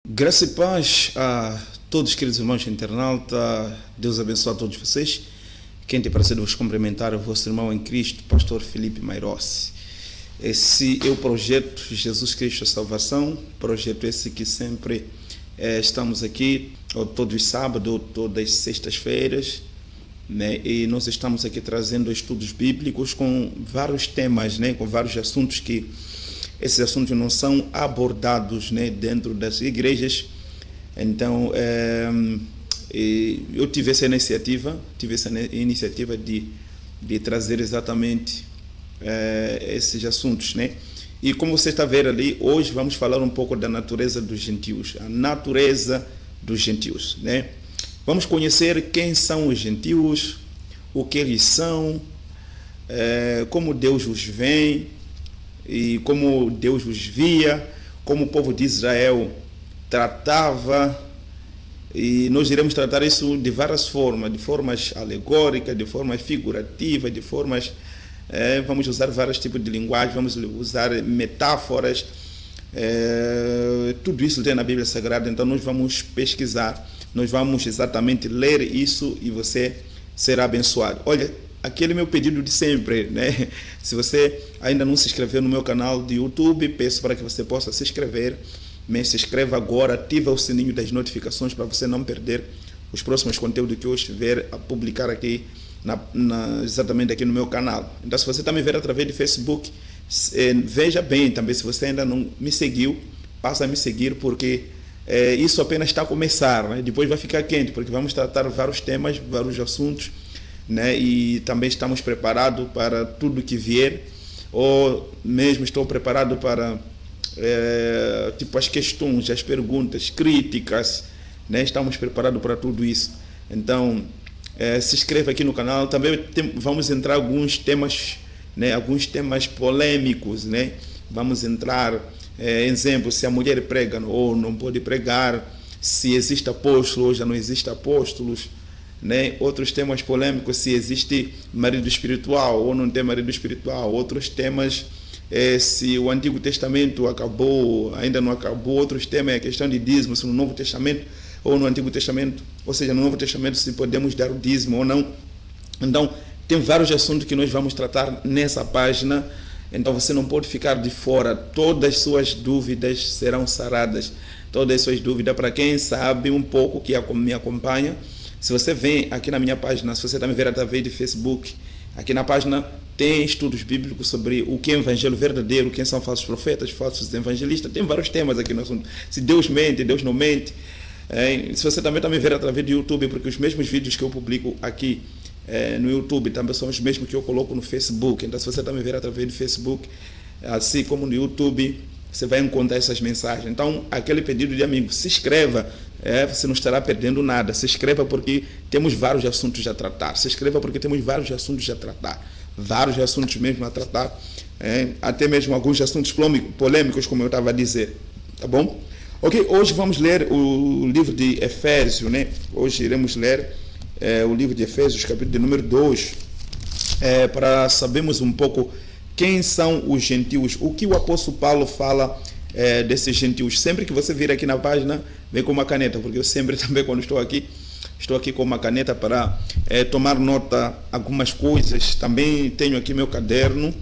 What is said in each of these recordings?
Graça e paz a todos, queridos irmãos internauta. Deus abençoe a todos vocês. Quem tem prazer de vos cumprimentar é o vosso irmão em Cristo, pastor Felipe Mairossi. Esse é o projeto Jesus Cristo a Salvação, projeto esse que sempre estamos aqui, todos os sábados, todas as sextas-feiras, né? E nós estamos aqui trazendo estudos bíblicos com vários temas, né? Com vários assuntos que esses assuntos não são abordados, né, dentro das igrejas. Então, eu tive essa iniciativa de trazer exatamente esses assuntos, né? E como você está vendo ali, hoje vamos falar um pouco da natureza dos gentios, a natureza dos gentios, né? Vamos conhecer quem são os gentios, o que eles são, como Deus os vê, e como Deus os via, como o povo de Israel tratava, e nós iremos tratar isso de várias formas, de formas alegóricas, de formas figurativas, de formas, vamos usar vários tipos de linguagem, vamos usar metáforas, tudo isso tem na Bíblia Sagrada. Então nós vamos pesquisar, nós vamos exatamente ler isso e você será abençoado. Olha, aquele meu pedido de sempre, né? Se você ainda não se inscreveu no meu canal de YouTube, peço para que você possa se inscrever. Mas se inscreva agora, ativa o sininho das notificações para você não perder os próximos conteúdos que eu estiver a publicar aqui, exatamente aqui no meu canal. Então, se você também ver através de Facebook, veja bem também, se você ainda não me seguiu, passa a me seguir, porque isso apenas está a começar, né? Depois vai ficar quente, porque vamos tratar vários temas, vários assuntos, né? E também estamos preparados para tudo que vier, ou mesmo estou preparado para tipo as questões, as perguntas, críticas, né? Estamos preparados para tudo isso. Então se inscreva aqui no canal. Também vamos entrar alguns temas, né? Alguns temas polêmicos, né? Vamos entrar exemplo, se a mulher prega ou não pode pregar, se existe apóstolo ou já não existe apóstolos, né? Outros temas polêmicos, se existe marido espiritual ou não tem marido espiritual. Outros temas, se o Antigo Testamento acabou, ainda não acabou. Outros temas é a questão de dízimo, se no Novo Testamento ou no Antigo Testamento, ou seja, no Novo Testamento, se podemos dar o dízimo ou não. Então tem vários assuntos que nós vamos tratar nessa página. Então você não pode ficar de fora. Todas as suas dúvidas serão saradas, todas as suas dúvidas. Para quem sabe um pouco, que me acompanha, se você vem aqui na minha página, se você também ver através de Facebook, aqui na página tem estudos bíblicos sobre o que é evangelho verdadeiro, quem são falsos profetas, falsos evangelistas. Tem vários temas aqui no assunto. Se Deus mente, Deus não mente. Se você também ver através do YouTube, porque os mesmos vídeos que eu publico aqui no YouTube também são os mesmos que eu coloco no Facebook. Então, se você também ver através do Facebook, assim como no YouTube, você vai encontrar essas mensagens. Então, aquele pedido de amigo, se inscreva, você não estará perdendo nada. Se inscreva porque temos vários assuntos a tratar. Se inscreva porque temos vários assuntos a tratar. Vários assuntos mesmo a tratar. Até mesmo alguns assuntos polêmicos, como eu estava a dizer. Tá bom? Ok, hoje vamos ler o livro de Efésios, né? Hoje iremos ler o livro de Efésios, capítulo de número 2, para sabermos um pouco quem são os gentios, o que o apóstolo Paulo fala desses gentios. Sempre que você vir aqui na página, vem com uma caneta, porque eu sempre também, quando estou aqui com uma caneta para tomar nota algumas coisas. Também tenho aqui meu caderno,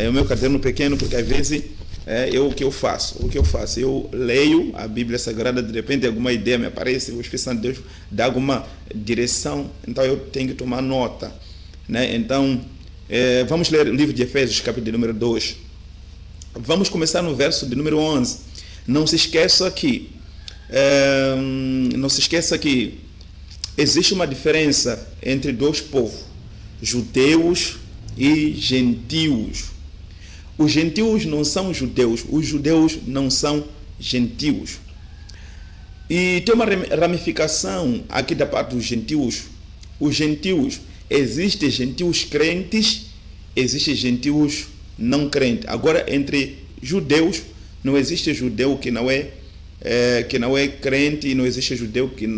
o meu caderno pequeno, porque às vezes o que eu faço? Eu leio a Bíblia Sagrada, de repente alguma ideia me aparece, o Espírito Santo de Deus dá alguma direção, então eu tenho que tomar nota, né? Então, vamos ler o livro de Efésios, capítulo de número 2. Vamos começar no verso de número 11. Não se esqueça que existe uma diferença entre dois povos, judeus e gentios. Os gentios não são judeus, os judeus não são gentios. E tem uma ramificação aqui da parte dos gentios. Os gentios, existem gentios crentes, existem gentios não crentes. Agora, entre judeus, não existe judeu que não é crente, e não existe judeu que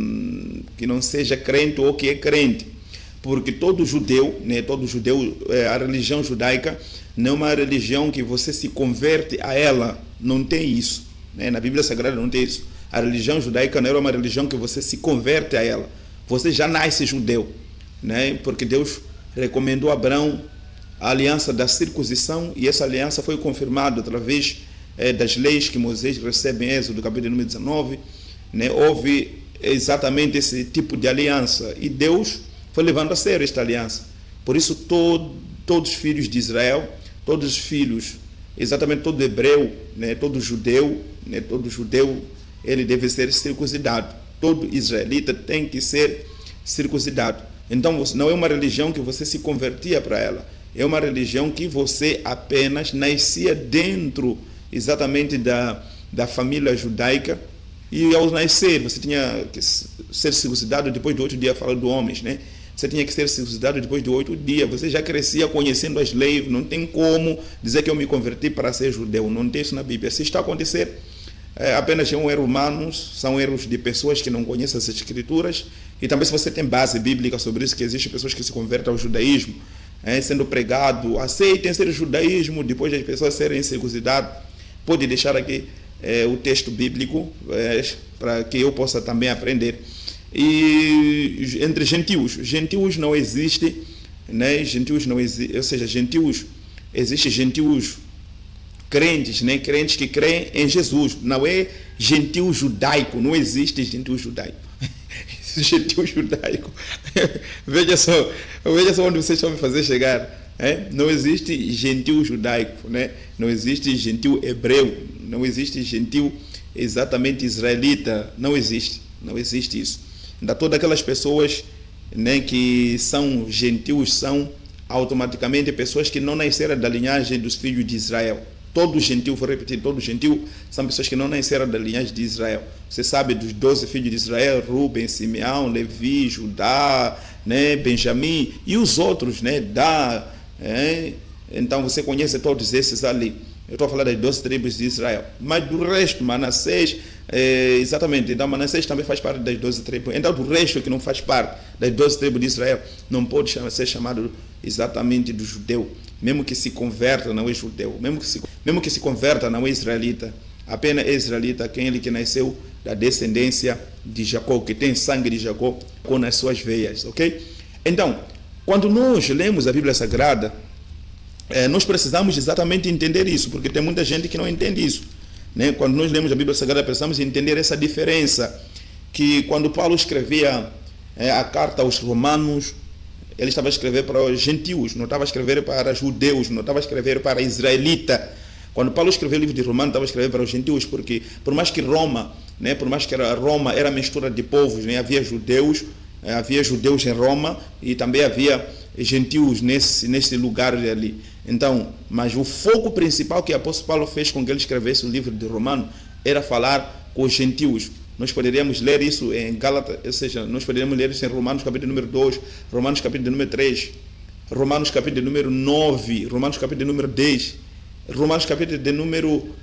não seja crente ou que é crente. Porque todo judeu, né, a religião judaica não é uma religião que você se converte a ela. Não tem isso, né? Na Bíblia Sagrada não tem isso. A religião judaica não era uma religião que você se converte a ela. Você já nasce judeu, né? Porque Deus recomendou a Abraão a aliança da circuncisão, e essa aliança foi confirmada através das leis que Moisés recebe em Êxodo, capítulo número 19. Né? Houve exatamente esse tipo de aliança, e Deus foi levando a sério esta aliança. Por isso todos os filhos de Israel, todos os filhos, exatamente todo hebreu, né? Todo judeu, né? Todo judeu, ele deve ser circuncidado. Todo israelita tem que ser circuncidado. Então não é uma religião que você se convertia para ela, é uma religião que você apenas nascia dentro exatamente da família judaica, e ao nascer você tinha que ser circuncidado depois de 8 dias, falando de homens, né? Você tinha que ser circuncidado depois de 8 dias, você já crescia conhecendo as leis, não tem como dizer que eu me converti para ser judeu, não tem isso na Bíblia. Se está a acontecer, apenas é um erro humano, são erros de pessoas que não conhecem as escrituras, e também se você tem base bíblica sobre isso, que existem pessoas que se convertem ao judaísmo, sendo pregado, aceitem ser judaísmo, depois das pessoas serem circuncidadas. Pode deixar aqui o texto bíblico para que eu possa também aprender. E entre gentios não existe, né? Gentios não existe, ou seja, existem gentios crentes, né? Crentes que creem em Jesus, não é gentio judaico, não existe gentio judaico. Gentio judaico, veja só onde vocês estão me fazer chegar. Não existe gentio judaico, né? Não existe gentio hebreu, não existe gentio exatamente israelita, não existe isso. Ainda todas aquelas pessoas, né, que são gentios são automaticamente pessoas que não nasceram da linhagem dos filhos de Israel. Todo gentio, vou repetir, todo gentio são pessoas que não nasceram da linhagem de Israel. Você sabe dos 12 filhos de Israel: Rubem, Simeão, Levi, Judá, né, Benjamim e os outros, né, então você conhece todos esses ali. Eu estou a falar das 12 tribos de Israel. Mas do resto, Manassés, exatamente, então Manassés também faz parte das 12 tribos. Então do resto que não faz parte das 12 tribos de Israel, não pode ser chamado exatamente do judeu. Mesmo que se converta, não é judeu. Mesmo que se converta, não é israelita. Apenas é israelita aquele que nasceu da descendência de Jacó, que tem sangue de Jacó nas suas veias, ok? Então, quando nós lemos a Bíblia Sagrada, nós precisamos exatamente entender isso, porque tem muita gente que não entende isso, né? Quando nós lemos a Bíblia Sagrada, precisamos entender essa diferença, que quando Paulo escrevia a carta aos Romanos, ele estava a escrever para os gentios, não estava a escrever para judeus, não estava a escrever para israelita. Quando Paulo escreveu o livro de Romanos, estava a escrever para os gentios, porque por mais que Roma era mistura de povos, né? Havia judeus em Roma e também havia gentios nesse lugar ali. Então, mas o foco principal que o apóstolo Paulo fez com que ele escrevesse o livro de Romanos era falar com os gentios. Nós poderíamos ler isso em Gálatas, ou seja, nós poderíamos ler isso em Romanos capítulo número 2, Romanos capítulo número 3, Romanos capítulo número 9, Romanos capítulo número 10, Romanos capítulo de número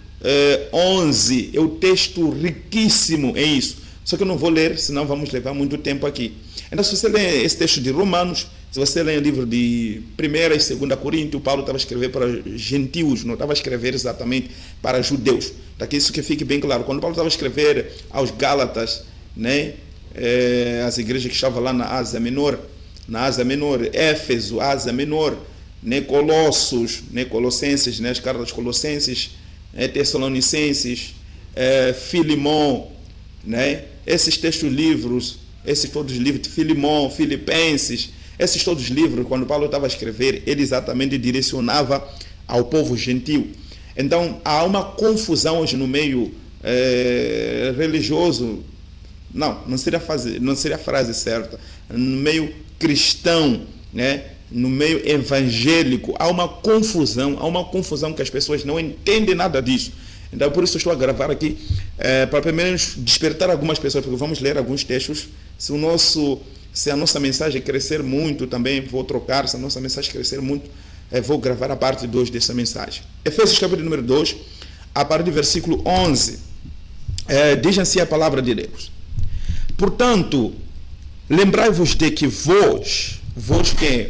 11. É um texto riquíssimo em isso. Só que eu não vou ler, senão vamos levar muito tempo aqui. Então, se você lê esse texto de Romanos, se você lê o livro de 1ª e 2ª Coríntios, Paulo estava a escrever para gentios, não estava a escrever exatamente para judeus. Daqui isso que fique bem claro. Quando Paulo estava a escrever aos Gálatas, né, as igrejas que estavam lá na Ásia Menor, Éfeso, Ásia Menor, né, Colossos, né, Colossenses, né, as cartas Colossenses, Tessalonicenses, Filimão, né, esses textos livros, esses todos os livros de Filimão, Filipenses, esses todos os livros, quando Paulo estava a escrever, ele exatamente direcionava ao povo gentil. Então, há uma confusão hoje no meio religioso, não seria a frase certa, no meio cristão, né? No meio evangélico, há uma confusão que as pessoas não entendem nada disso. Então, por isso estou a gravar aqui, para pelo menos despertar algumas pessoas, porque vamos ler alguns textos. Se a nossa mensagem crescer muito, também vou trocar. Se a nossa mensagem crescer muito, vou gravar a parte 2 dessa mensagem. Efésios capítulo número 2, a partir do versículo 11, diz assim a palavra de Deus: portanto, lembrai-vos de que vós que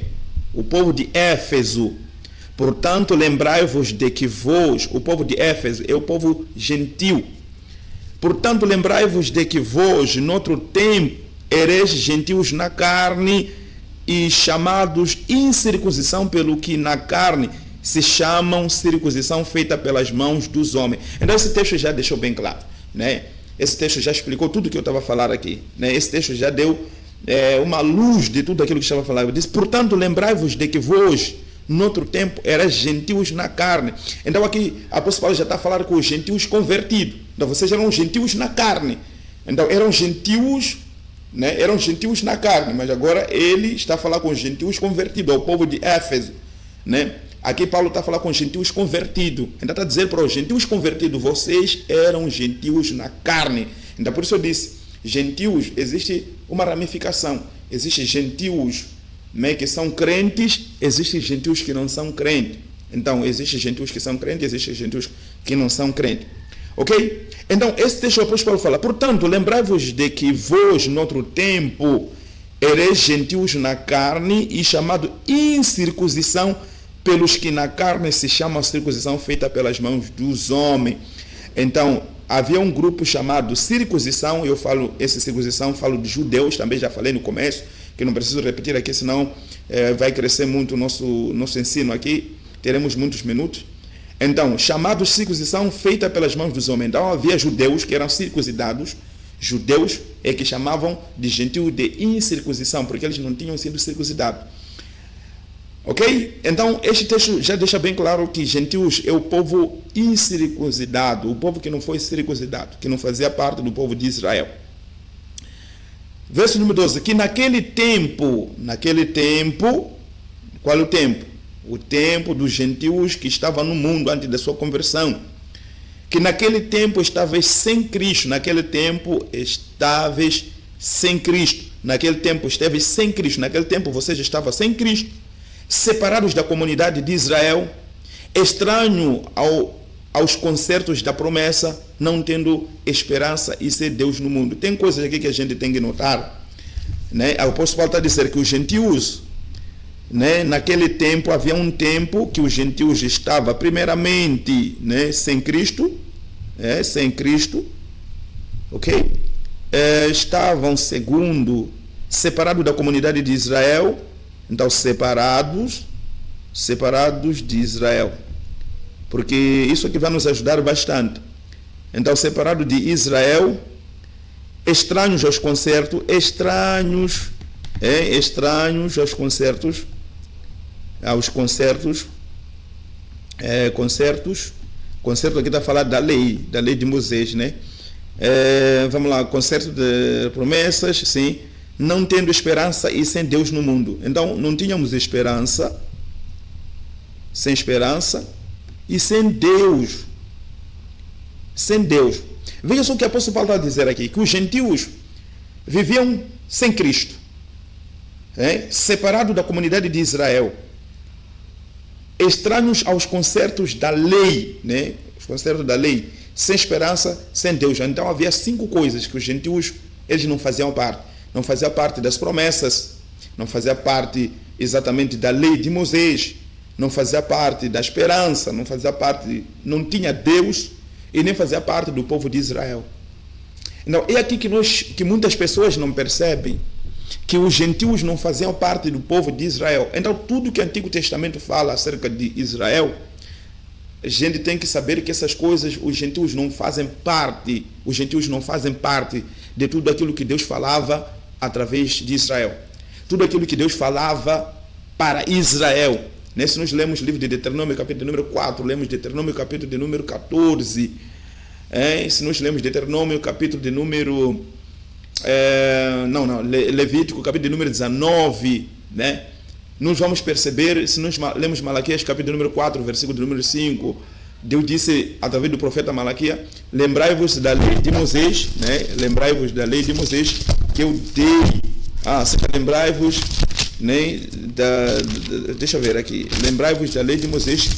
o povo de Éfeso, portanto, lembrai-vos de que vós, o povo de Éfeso, é o povo gentil. Portanto, lembrai-vos de que vós, noutro tempo, ereis gentios na carne e chamados incircuncisão, pelo que na carne se chamam circuncisão feita pelas mãos dos homens. Então esse texto já deixou bem claro, né? Esse texto já explicou tudo o que eu estava a falar aqui, né? Esse texto já deu uma luz de tudo aquilo que estava a falar. Ele disse, portanto, lembrai-vos de que vós, no outro tempo, erais gentios na carne. Então aqui, a apóstolo Paulo já está a falar com os gentios convertidos. Então vocês eram gentios na carne. Então eram gentios, né? Eram gentios na carne, mas agora ele está a falar com os gentios convertidos, ao povo de Éfeso, né? Aqui Paulo está a falar com os gentios convertidos. Então está a dizer para os gentios convertidos, vocês eram gentios na carne. Então por isso eu disse, gentios, existe uma ramificação. Existem gentios, né, que são crentes, existem gentios que não são crentes. Então existem gentios que são crentes, existem gentios que não são crentes. Ok? Então esse texto o apóstolo Paulo fala, portanto, lembrai-vos de que vós, noutro tempo, ereis gentios na carne e chamado incircuncisão, pelos que na carne se chama circuncisão feita pelas mãos dos homens. Então, havia um grupo chamado circuncisão, eu falo, esse circuncisão, falo de judeus, também já falei no começo, que não preciso repetir aqui, senão vai crescer muito o nosso ensino aqui, teremos muitos minutos. Então, chamados circuncisão feita pelas mãos dos homens. Então, havia judeus que eram circuncidados, judeus que chamavam de gentio de incircuncisão, porque eles não tinham sido circuncidados. Ok? Então, este texto já deixa bem claro que gentios é o povo incircuncidado, o povo que não foi circuncidado, que não fazia parte do povo de Israel. Verso número 12, que naquele tempo, qual é o tempo? O tempo dos gentios que estavam no mundo antes da sua conversão. Que naquele tempo estavais sem Cristo, naquele tempo estavais sem Cristo, naquele tempo estavais sem Cristo, naquele tempo vocês estavam sem Cristo, separados da comunidade de Israel, estranho aos concertos da promessa, não tendo esperança e ser Deus no mundo. Tem coisas aqui que a gente tem que notar, né? O apóstolo Paulo está a dizer que os gentios, né, naquele tempo, havia um tempo que os gentios estavam primeiramente, né, sem Cristo, ok? Estavam, segundo, separados da comunidade de Israel. Então, separados de Israel. Porque isso aqui vai nos ajudar bastante. Então, separados de Israel, estranhos aos concertos, concerto aqui está a falar da lei de Moisés, né? Vamos lá, concerto de promessas, sim. Não tendo esperança e sem Deus no mundo. Então, não tínhamos esperança, sem esperança e sem Deus. Sem Deus. Veja só o que o apóstolo Paulo está a dizer aqui, que os gentios viviam sem Cristo, separados da comunidade de Israel, estranhos aos concertos da lei, né? Os concertos da lei, sem esperança, sem Deus. Então, havia 5 coisas que os gentios, eles não faziam parte. Não fazia parte das promessas, não fazia parte exatamente da lei de Moisés, não fazia parte da esperança, não tinha Deus e nem fazia parte do povo de Israel. Então, é aqui que muitas pessoas não percebem que os gentios não faziam parte do povo de Israel. Então, tudo que o Antigo Testamento fala acerca de Israel, a gente tem que saber que essas coisas, os gentios não fazem parte de tudo aquilo que Deus falava através de Israel. Tudo aquilo que Deus falava para Israel. Se nós lemos o livro de Deuteronômio, capítulo número 4, lemos Deuteronômio, capítulo de número 14. Se nós lemos Deuteronômio, capítulo de número... Levítico, capítulo de número 19, né? Nós vamos perceber, se nós lemos Malaquias, capítulo número 4, versículo número 5, Deus disse, através do profeta Malaquias, lembrai-vos da lei de Moisés, né? Lembrai-vos da lei de Moisés que eu dei. Lembrai-vos, né, deixa eu ver aqui. Lembrai-vos da lei de Moisés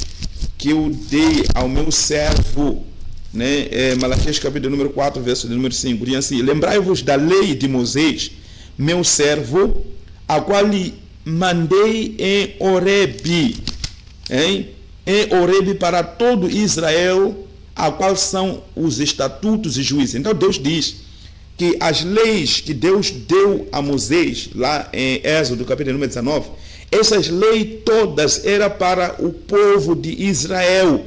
que eu dei ao meu servo, né? Malaquias, capítulo número 4, verso número 5. Diz assim, lembrai-vos da lei de Moisés, meu servo, a qual mandei em Horebe, para todo Israel, a qual são os estatutos e juízes. Então Deus diz que as leis que Deus deu a Moisés, lá em Êxodo, capítulo número 19, essas leis todas eram para o povo de Israel,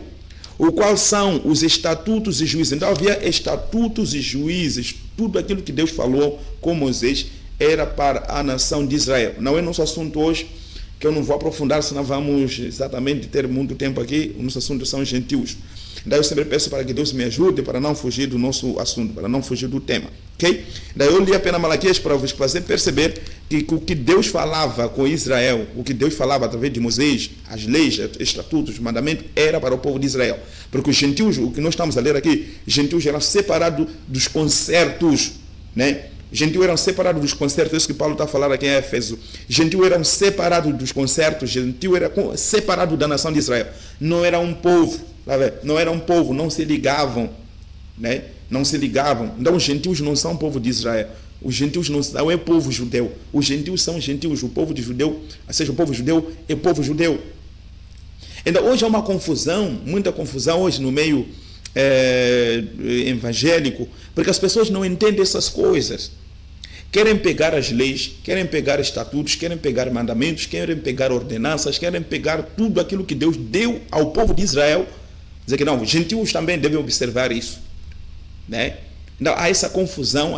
o qual são os estatutos e juízes. Então havia estatutos e juízes, tudo aquilo que Deus falou com Moisés era para a nação de Israel. Não é nosso assunto hoje, que eu não vou aprofundar, senão vamos exatamente ter muito tempo aqui. O nosso assunto são os gentios. Daí eu sempre peço para que Deus me ajude para não fugir do nosso assunto, para não fugir do tema, ok? Daí eu li apenas Malaquias para vos fazer perceber que o que Deus falava com Israel, o que Deus falava através de Moisés, as leis, estatutos, os mandamentos, era para o povo de Israel. Porque os gentios, o que nós estamos a ler aqui, os gentios eram separados dos concertos, né? Gentios eram separados dos concertos, isso que Paulo está falando aqui em Éfeso. Gentios eram separados dos concertos, gentios eram separados da nação de Israel. Não era um povo, não era um povo, não se ligavam, né? Não se ligavam. Então os gentios não são povo de Israel. Os gentios não é povo judeu. Os gentios são gentios, o povo de judeu, ou seja, o povo judeu é povo judeu. Então hoje há uma confusão, muita confusão hoje no meio evangélico, porque as pessoas não entendem essas coisas. Querem pegar as leis, querem pegar estatutos, querem pegar mandamentos, querem pegar ordenanças, querem pegar tudo aquilo que Deus deu ao povo de Israel, dizer que não, os gentios também devem observar isso, né? Então há essa confusão,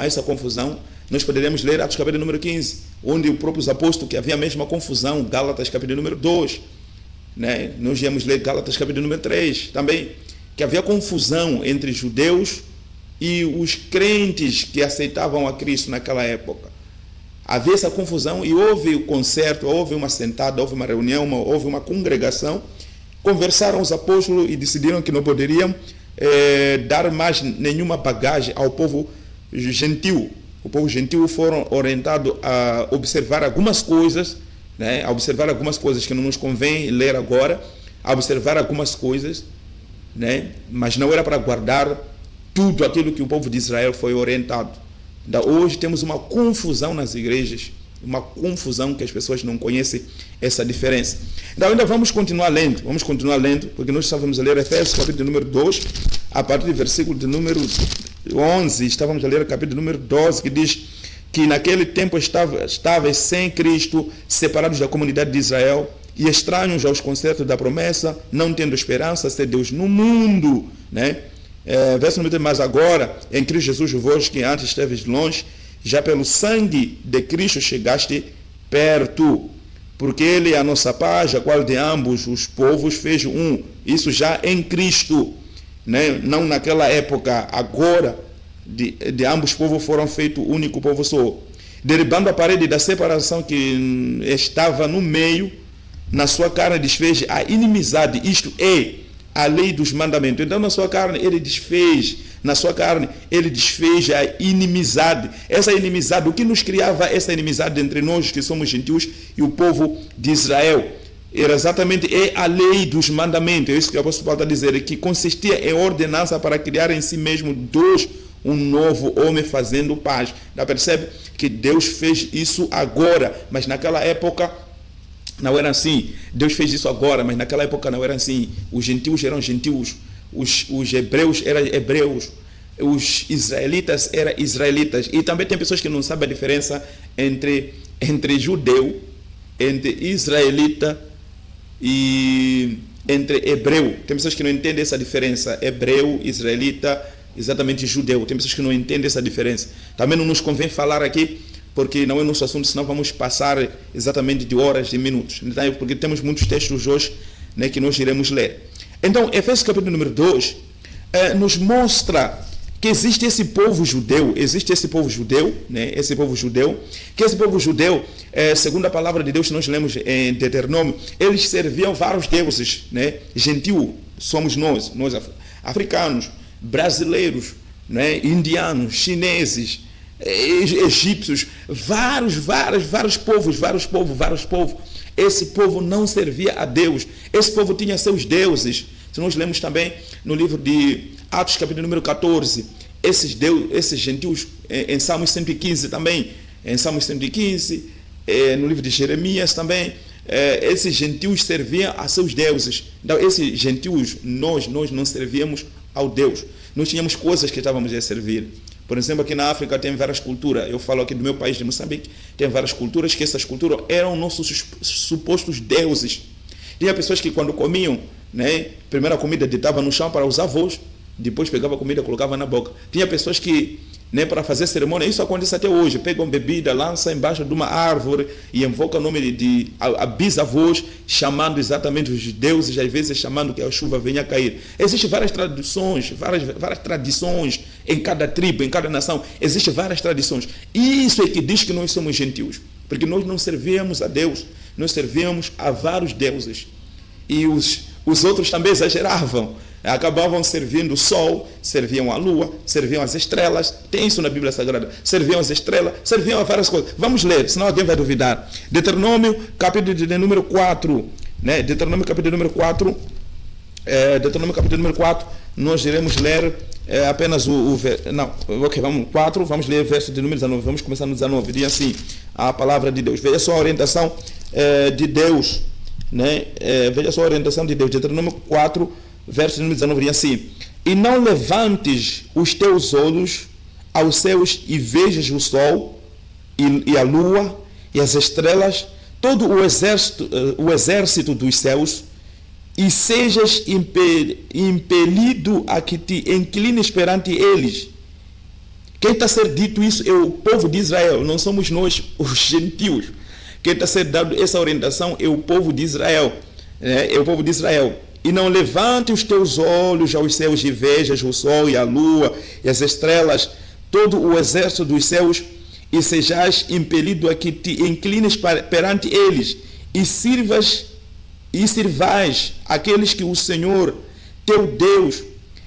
nós poderemos ler Atos capítulo número 15, onde o próprio apóstolo, que havia a mesma confusão, Gálatas capítulo número 2, né? Nós íamos ler Gálatas capítulo número 3 também, que havia confusão entre judeus e os crentes que aceitavam a Cristo naquela época. Havia essa confusão e houve o concerto, houve uma sentada, houve uma reunião, houve uma congregação. Conversaram os apóstolos e decidiram que não poderiam dar mais nenhuma bagagem ao povo gentil. O povo gentil foram orientados a observar algumas coisas, né? A observar algumas coisas que não nos convém ler agora, a observar algumas coisas, né? Mas não era para guardar tudo aquilo que o povo de Israel foi orientado. Então, hoje temos uma confusão nas igrejas, uma confusão que as pessoas não conhecem essa diferença. Então ainda vamos continuar lendo, porque nós estávamos a ler Efésios capítulo número 2, a partir do versículo de número 11, estávamos a ler o capítulo número 12, que diz que naquele tempo estavam sem Cristo, separados da comunidade de Israel, e estranhos aos concertos da promessa, não tendo esperança, ser Deus no mundo, né? Verso número 3, mas agora, em Cristo Jesus, vós que antes esteves longe, já pelo sangue de Cristo chegaste perto, porque Ele é a nossa paz, a qual de ambos os povos fez um, isso já em Cristo, né? Não naquela época, agora, de ambos os povos foram feito único povo só, derribando a parede da separação que estava no meio, na sua carne desfez a inimizade, isto é, a lei dos mandamentos. Então na sua carne ele desfez a inimizade. Essa inimizade, o que nos criava essa inimizade entre nós que somos gentios e o povo de Israel? Era exatamente a lei dos mandamentos. É isso que o apóstolo Paulo está dizendo, que consistia em ordenança para criar em si mesmo um novo homem fazendo paz. Já percebe que Deus fez isso agora, mas naquela época não era assim. Deus fez isso agora, mas naquela época não era assim. Os gentios eram gentios, os hebreus eram hebreus, os israelitas eram israelitas. E também tem pessoas que não sabem a diferença entre judeu, entre israelita e entre hebreu. Tem pessoas que não entendem essa diferença. Hebreu, israelita, exatamente judeu. Tem pessoas que não entendem essa diferença. Também não nos convém falar aqui, porque não é nosso assunto, senão vamos passar exatamente de horas, de minutos. Então, porque temos muitos textos hoje, né, que nós iremos ler. Então, Efésios capítulo número 2 nos mostra que existe esse povo judeu, né, esse povo judeu, segundo a palavra de Deus que nós lemos em Deuteronômio, eles serviam vários deuses, né? Gentil somos nós africanos, brasileiros, né, indianos, chineses, egípcios, vários povos. Esse povo não servia a Deus. Esse povo tinha seus deuses. Se nós lemos também no livro de Atos, capítulo número 14, esses gentios, em Salmos 115 também, no livro de Jeremias também, esses gentios serviam a seus deuses. Então, esses gentios, nós não servíamos ao Deus. Nós tínhamos coisas que estávamos a servir. Por exemplo, aqui na África tem várias culturas. Eu falo aqui do meu país, de Moçambique, tem várias culturas que essas culturas eram nossos supostos deuses. Tinha pessoas que quando comiam, né, primeira comida deitava no chão para os avós, depois pegava a comida e colocava na boca. Tinha pessoas que, né, para fazer cerimônia, isso acontece até hoje, pegam bebida, lançam embaixo de uma árvore e invocam o nome de bisavós, chamando exatamente os deuses, às vezes chamando que a chuva venha a cair. Existem várias tradições, várias tradições em cada tribo, em cada nação, existem várias tradições. Isso é que diz que nós somos gentios, porque nós não servimos a Deus, nós servimos a vários deuses. E os outros também exageravam. Acabavam servindo o sol, serviam a lua, serviam as estrelas. Tem isso na Bíblia Sagrada. Serviam as estrelas, serviam a várias coisas. Vamos ler, senão alguém vai duvidar. Deuteronômio, capítulo de número 4. Né? Deuteronômio, capítulo número 4. Deuteronômio, capítulo número 4. Nós iremos ler apenas vamos 4. Vamos ler o verso de número 19. Vamos começar no 19. Diz assim, a palavra de Deus. Veja só a orientação de Deus. Né? Veja só a orientação de Deus. Deuteronômio 4, verso número 19, diz assim: e não levantes os teus olhos aos céus e vejas o sol e a lua e as estrelas, todo o exército dos céus, e sejas impelido a que te inclines perante eles. Quem está a ser dito isso é o povo de Israel, não somos nós, os gentios. Quem está a ser dado essa orientação é o povo de Israel. É o povo de Israel. E não levante os teus olhos aos céus e vejas o sol e a lua e as estrelas, todo o exército dos céus, e sejais impelido a que te inclines perante eles, e sirvais aqueles que o Senhor, teu Deus,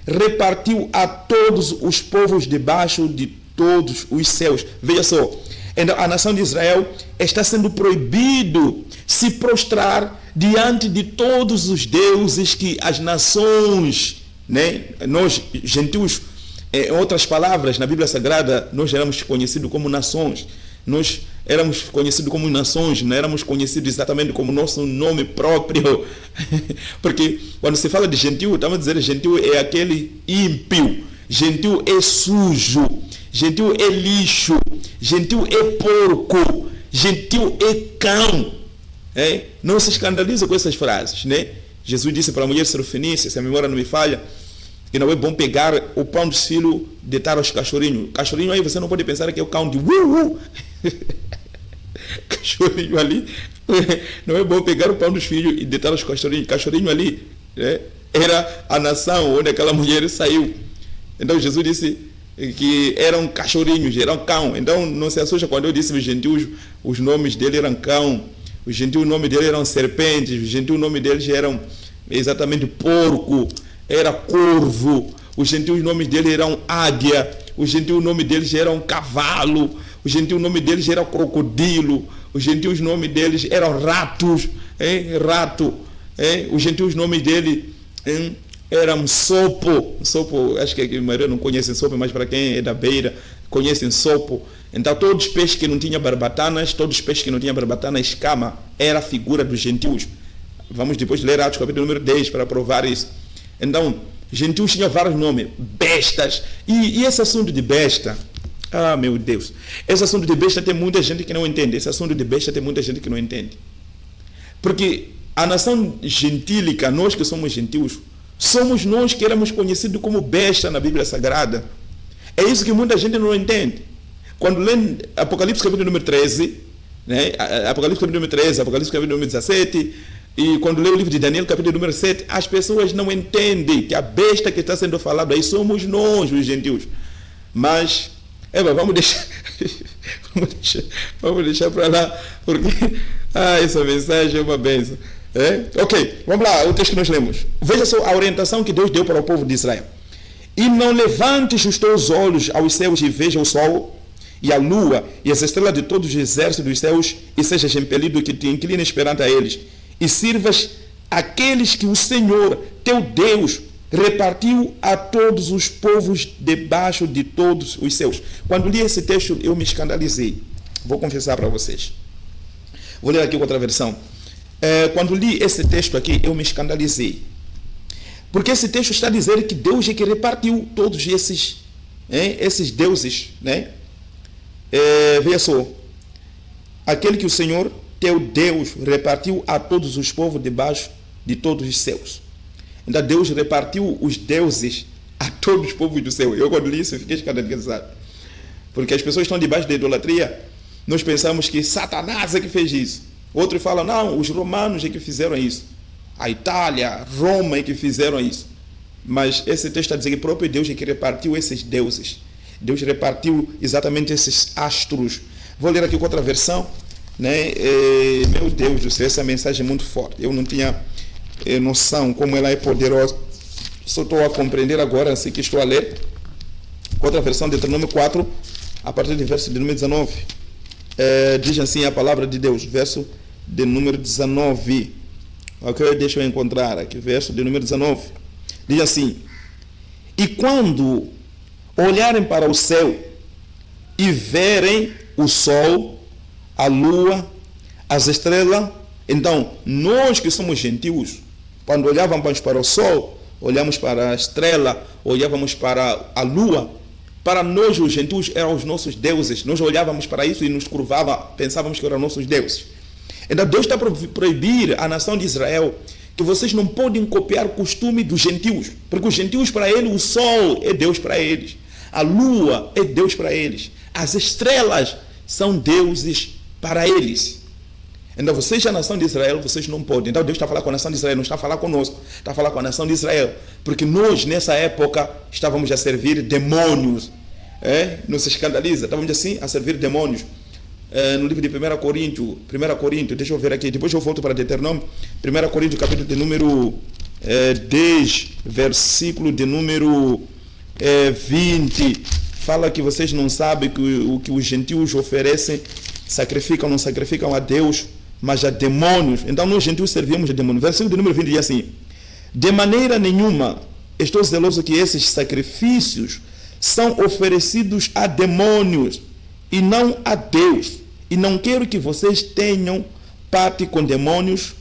repartiu a todos os povos debaixo de todos os céus. Veja só, então, a nação de Israel está sendo proibido se prostrar diante de todos os deuses que as nações, né, nós gentios, em outras palavras, na Bíblia Sagrada, nós éramos conhecidos como nações. Nós éramos conhecidos como nações, não éramos conhecidos exatamente como nosso nome próprio. Porque quando se fala de gentio, estamos a dizer que gentio é aquele ímpio, gentio é sujo, gentio é lixo, gentio é porco, gentio é cão. Não se escandaliza com essas frases, né? Jesus disse para a mulher serofenícia, se a memória não me falha, que não é bom pegar o pão dos filhos e deitar aos cachorrinhos. Cachorrinho aí você não pode pensar que é o cão de cachorrinho ali, não é bom pegar o pão dos filhos e deitar aos cachorrinhos. Cachorrinho ali, né, era a nação onde aquela mulher saiu. Então Jesus disse que eram cachorrinhos, eram cão. Então não se assusta quando eu disse os gentios, os nomes dele eram cão, os gentios o nome dele eram serpentes, os gentios o nome deles eram exatamente porco, era corvo, os gentios o nome dele eram águia, os gentios o nome deles eram cavalo, os gentios o nome deles era crocodilo, os gentios o nome deles eram ratos, rato, os gentios o nome dele eram sopo, acho que a maioria não conhece sopo, mas para quem é da beira, conhecem sopo. Então todos os peixes que não tinham barbatanas, escama, era a figura dos gentios. Vamos depois ler Atos capítulo número 10 para provar isso. Então, gentios tinham vários nomes, bestas, e esse assunto de besta, meu Deus, esse assunto de besta tem muita gente que não entende, porque a nação gentílica, nós que somos gentios, somos nós que éramos conhecidos como besta na Bíblia Sagrada. É isso que muita gente não entende. Quando lê Apocalipse capítulo número 13, né? Apocalipse capítulo número 13, Apocalipse capítulo número 17, e quando lê o livro de Daniel capítulo número 7, as pessoas não entendem que a besta que está sendo falada aí somos nós, os gentios. Mas, vamos deixar para lá, porque essa mensagem é uma bênção. Ok, vamos lá, o texto que nós lemos. Veja só a orientação que Deus deu para o povo de Israel. E não levantes os teus olhos aos céus e veja o sol e a lua e as estrelas de todos os exércitos dos céus, e sejas impelido que te inclines perante a eles, e sirvas aqueles que o Senhor, teu Deus, repartiu a todos os povos debaixo de todos os céus. Quando li esse texto, eu me escandalizei. Vou confessar para vocês. Vou ler aqui outra versão. Quando li esse texto aqui, eu me escandalizei. Porque esse texto está a dizer que Deus é que repartiu todos esses deuses, né? Veja só, aquele que o Senhor, teu Deus, repartiu a todos os povos debaixo de todos os céus. Então Deus repartiu os deuses a todos os povos do céu. Eu quando li isso fiquei escandalizado. Porque as pessoas estão debaixo da idolatria. Nós pensamos que Satanás é que fez isso. Outros falam, não, os romanos é que fizeram isso. A Itália, Roma é que fizeram isso. Mas esse texto está dizendo que o próprio Deus é que repartiu esses deuses. Deus repartiu exatamente esses astros. Vou ler aqui com outra versão, né? Meu Deus do céu, essa mensagem é muito forte. Eu não tinha noção como ela é poderosa. Só estou a compreender agora, assim que estou a ler. Outra versão, Deuteronômio 4, a partir do verso de número 19. Diz assim a palavra de Deus, verso de número 19. Ok, deixa eu encontrar aqui, verso de número 19. Diz assim: e quando olharem para o céu e verem o sol, a lua, as estrelas, então nós que somos gentios, quando olhávamos para o sol, olhamos para a estrela, olhávamos para a lua, para nós os gentios eram os nossos deuses. Nós olhávamos para isso e nos curvava, pensávamos que eram nossos deuses. Então Deus está a proibir a nação de Israel que vocês não podem copiar o costume dos gentios, porque os gentios para eles, o sol é Deus para eles, a lua é Deus para eles, as estrelas são deuses para eles. Então vocês, a nação de Israel, vocês não podem. Então Deus está a falar com a nação de Israel, não está a falar conosco, está a falar com a nação de Israel, porque nós nessa época estávamos a servir demônios. Não se escandaliza, estávamos assim a servir demônios. No livro de 1 Coríntios, deixa eu ver aqui, depois eu volto para Deuteronômio. 1 Coríntios, capítulo de número 10, versículo de número 20, fala que vocês não sabem que o que os gentios oferecem, não sacrificam a Deus, mas a demônios. Então nós gentios servimos a demônios. Versículo de número 20 diz assim: de maneira nenhuma estou zeloso que esses sacrifícios são oferecidos a demônios e não a Deus. E não quero que vocês tenham parte com demônios.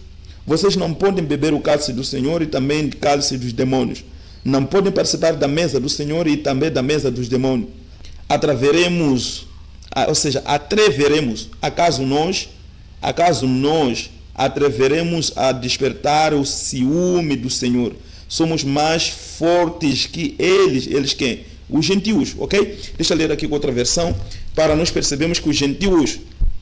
Vocês não podem beber o cálice do Senhor e também o cálice dos demônios. Não podem participar da mesa do Senhor e também da mesa dos demônios. Atreveremos, acaso nós atreveremos a despertar o ciúme do Senhor. Somos mais fortes que eles. Eles quem? Os gentios, ok? Deixa eu ler aqui com outra versão, para nós percebermos que os gentios,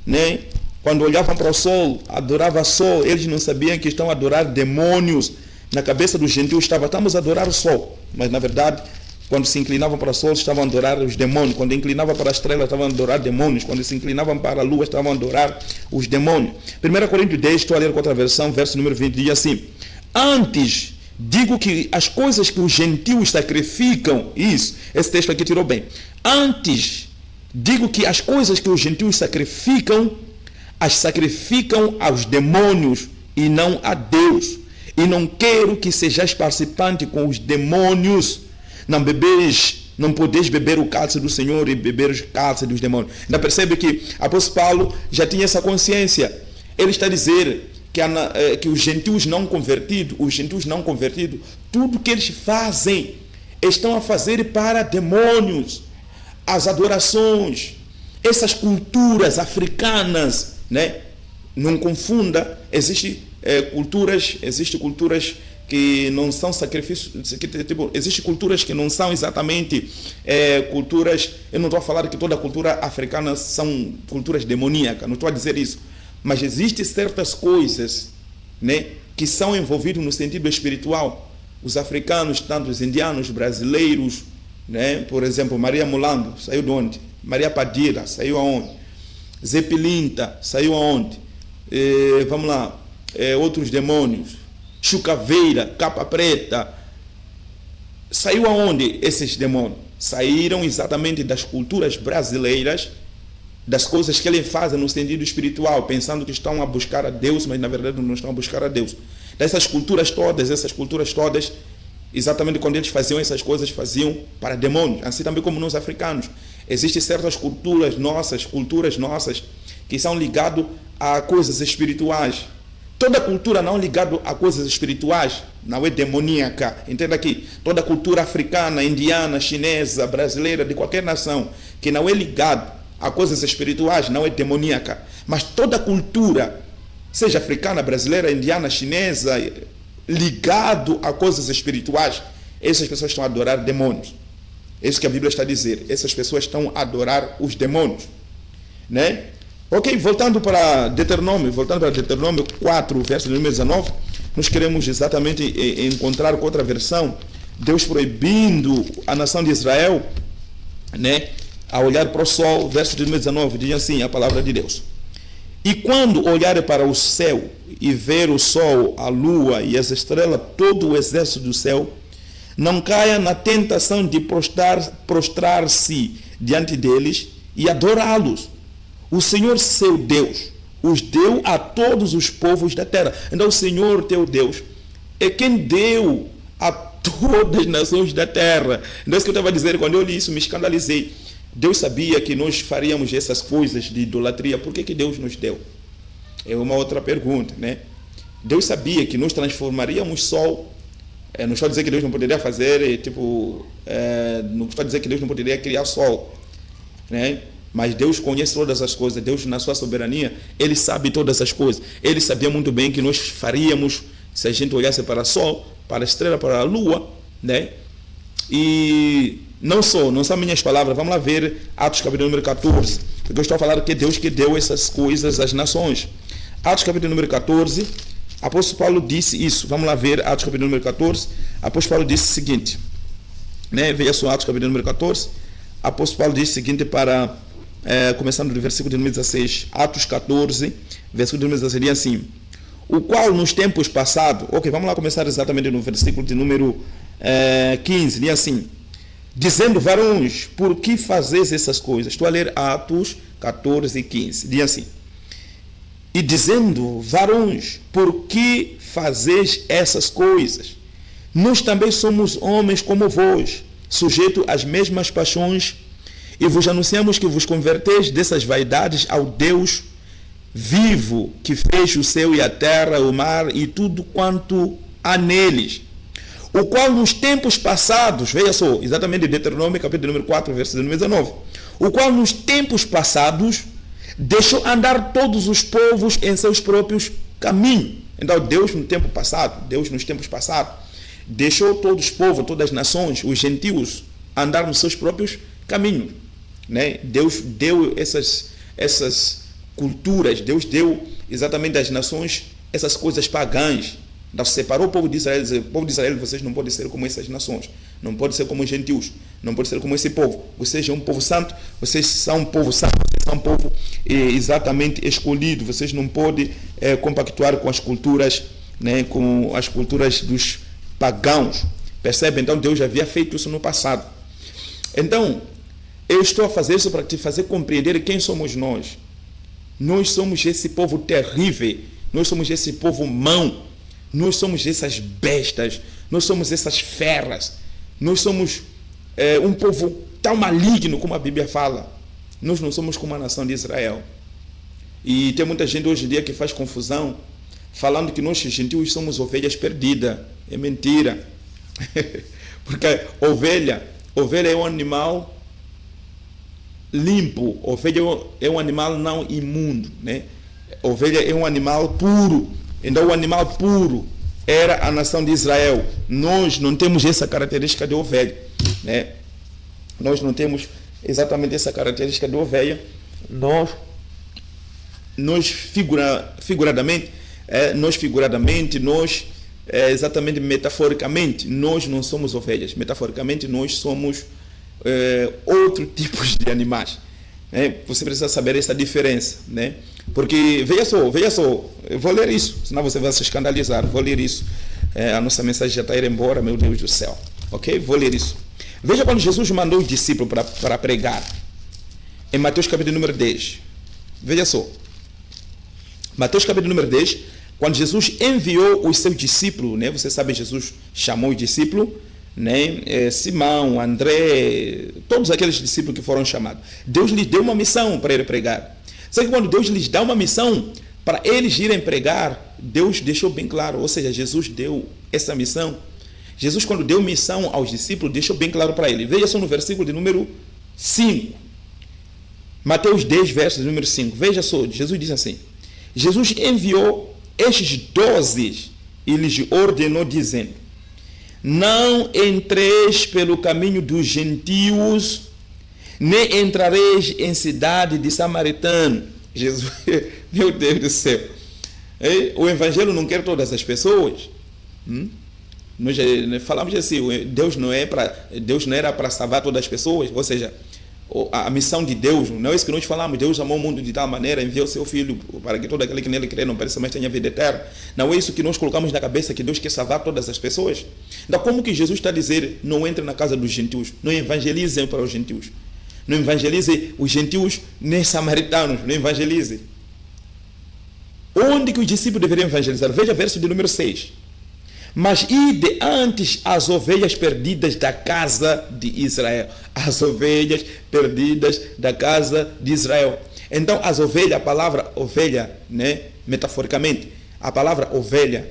né, quando olhavam para o sol, adoravam o sol, eles não sabiam que estão a adorar demônios. Na cabeça dos gentios estamos a adorar o sol, mas na verdade, quando se inclinavam para o sol, estavam a adorar os demônios. Quando inclinavam para a estrela, estavam a adorar demônios. Quando se inclinavam para a lua, estavam a adorar os demônios. 1 Coríntios 10, estou a ler com outra versão, verso número 20, diz assim: antes digo que as coisas que os gentios sacrificam, esse texto aqui tirou bem. Antes digo que as coisas que os gentios sacrificam, as sacrificam aos demônios e não a Deus. E não quero que sejais participante com os demônios. Não podeis beber o cálice do Senhor e beber o cálice dos demônios. Ainda percebe que o apóstolo Paulo já tinha essa consciência. Ele está a dizer que os gentios não convertidos, tudo que eles fazem, estão a fazer para demônios. As adorações, essas culturas africanas, né? Não confunda, existem culturas que não são sacrifícios, existem culturas que não são exatamente culturas. Eu não estou a falar que toda cultura africana são culturas demoníacas, não estou a dizer isso, mas existem certas coisas, né, que são envolvidas no sentido espiritual. Os africanos, tanto os indianos, brasileiros, né, por exemplo, Maria Mulando saiu de onde? Maria Padilha saiu aonde? Zé Pilinta saiu aonde? Vamos lá, outros demônios, Chucaveira, Capa Preta, saiu aonde esses demônios? Saíram exatamente das culturas brasileiras, das coisas que eles fazem no sentido espiritual, pensando que estão a buscar a Deus, mas na verdade não estão a buscar a Deus. Essas culturas todas, exatamente quando eles faziam essas coisas, faziam para demônios, assim também como nós africanos. Existem certas culturas nossas, que são ligadas a coisas espirituais, Toda cultura não ligada a coisas espirituais não é demoníaca. Entenda aqui. Toda cultura africana, indiana, chinesa, brasileira, de qualquer nação que não é ligada a coisas espirituais não é demoníaca. Mas toda cultura, seja africana, brasileira, indiana, chinesa, ligado a coisas espirituais, essas pessoas estão a adorar demônios. É isso que a Bíblia está a dizer. Essas pessoas estão a adorar os demônios. Né? Ok, voltando para Deuteronômio 4, verso número 19, nós queremos exatamente encontrar com outra versão, Deus proibindo a nação de Israel, né, a olhar para o sol, verso número 19, diz assim a palavra de Deus. E quando olhar para o céu e ver o sol, a lua e as estrelas, todo o exército do céu, não caia na tentação de prostrar-se diante deles e adorá-los. O Senhor, seu Deus, os deu a todos os povos da terra. Então, o Senhor, teu Deus, é quem deu a todas as nações da terra. Então, isso que eu estava dizendo, quando eu li isso, me escandalizei. Deus sabia que nós faríamos essas coisas de idolatria. Por que Deus nos deu? É uma outra pergunta, né? Deus sabia que nós transformaríamos sol. Não estou a dizer que Deus não poderia fazer, não estou a dizer que Deus não poderia criar sol, né? Mas Deus conhece todas as coisas. Deus, na sua soberania, Ele sabe todas as coisas. Ele sabia muito bem que nós faríamos se a gente olhasse para o sol, para a estrela, para a lua, né? E não são minhas palavras. Vamos lá ver Atos capítulo número 14, porque eu estou a falar que Deus que deu essas coisas às nações. Atos capítulo número 14, apóstolo Paulo disse isso. Vamos lá ver Atos capítulo número 14. Apóstolo Paulo disse o seguinte, né? Veja só Atos capítulo número 14. Apóstolo Paulo disse o seguinte para... começando do versículo de número 16, Atos 14, versículo de número 16, diz assim: o qual nos tempos passados, ok, vamos lá começar exatamente no versículo de número 15, diz assim: dizendo, varões, por que fazeis essas coisas? Estou a ler Atos 14, 15, diz assim: e dizendo, varões, por que fazeis essas coisas? Nós também somos homens como vós, sujeitos às mesmas paixões, e vos anunciamos que vos converteis dessas vaidades ao Deus vivo, que fez o céu e a terra, o mar e tudo quanto há neles. O qual nos tempos passados, veja só, exatamente Deuteronômio capítulo número 4, versículo número 19. O qual nos tempos passados deixou andar todos os povos em seus próprios caminhos. Então Deus nos tempos passados, deixou todos os povos, todas as nações, os gentios, andar nos seus próprios caminhos. Né? Deus deu essas culturas, Deus deu exatamente às nações essas coisas pagãs. Então, separou o povo de Israel, dizer, o povo de Israel, vocês não podem ser como essas nações, não podem ser como os gentios, não podem ser como esse povo. Vocês são um povo santo, vocês são um povo santo, vocês são um povo exatamente escolhido. Vocês não podem compactuar com as culturas, né, com as culturas dos pagãos. Percebe? Então Deus já havia feito isso no passado. Então, eu estou a fazer isso para te fazer compreender quem somos nós. Nós somos esse povo terrível, nós somos esse povo mau, nós somos essas bestas, nós somos essas feras, nós somos um povo tão maligno como a Bíblia fala. Nós não somos como a nação de Israel. E tem muita gente hoje em dia que faz confusão, falando que nós gentios somos ovelhas perdidas. É mentira. Porque ovelha é um animal limpo, ovelha é um animal não imundo, né? Ovelha é um animal puro. Então o animal puro era a nação de Israel. Nós não temos essa característica de ovelha, né? Nós não temos exatamente essa característica de ovelha. Nós figuradamente, exatamente metaforicamente, nós não somos ovelhas. Metaforicamente, nós somos outro tipo de animais. Né? Você precisa saber essa diferença, né? Porque, veja só, eu vou ler isso, senão você vai se escandalizar. Vou ler isso. A nossa mensagem já está indo embora, meu Deus do céu. Ok? Vou ler isso. Veja quando Jesus mandou os discípulos para pregar. Em Mateus capítulo número 10. Veja só. Mateus capítulo número 10, quando Jesus enviou os seus discípulos, né? Você sabe, Jesus chamou os discípulos, né? Simão, André, todos aqueles discípulos que foram chamados. Deus lhes deu uma missão para ele pregar. Só que quando Deus lhes dá uma missão para eles irem pregar, Deus deixou bem claro, ou seja, Jesus deu essa missão. Jesus, quando deu missão aos discípulos, deixou bem claro para ele. Veja só no versículo de número 5. Mateus 10, verso de número 5. Veja só, Jesus diz assim: Jesus enviou estes 12 e lhes ordenou, dizendo: não entreis pelo caminho dos gentios, nem entrareis em cidade de samaritano. Jesus, meu Deus do céu. O evangelho não quer todas as pessoas. Nós falamos assim, Deus não era para salvar todas as pessoas, ou seja, a missão de Deus, não é isso que nós falamos. Deus amou o mundo de tal maneira, enviou o seu Filho para que todo aquele que nele crê não pereça, mas tenha vida eterna. Não é isso que nós colocamos na cabeça, que Deus quer salvar todas as pessoas. Então, como que Jesus está a dizer, não entre na casa dos gentios, não evangelizem para os gentios, não evangelizem os gentios nem samaritanos, não evangelizem. Onde que os discípulos deveriam evangelizar? Veja o verso de número 6. Mas ide antes as ovelhas perdidas da casa de Israel. As ovelhas perdidas da casa de Israel. Então, as ovelhas, a palavra ovelha, né, metaforicamente, a palavra ovelha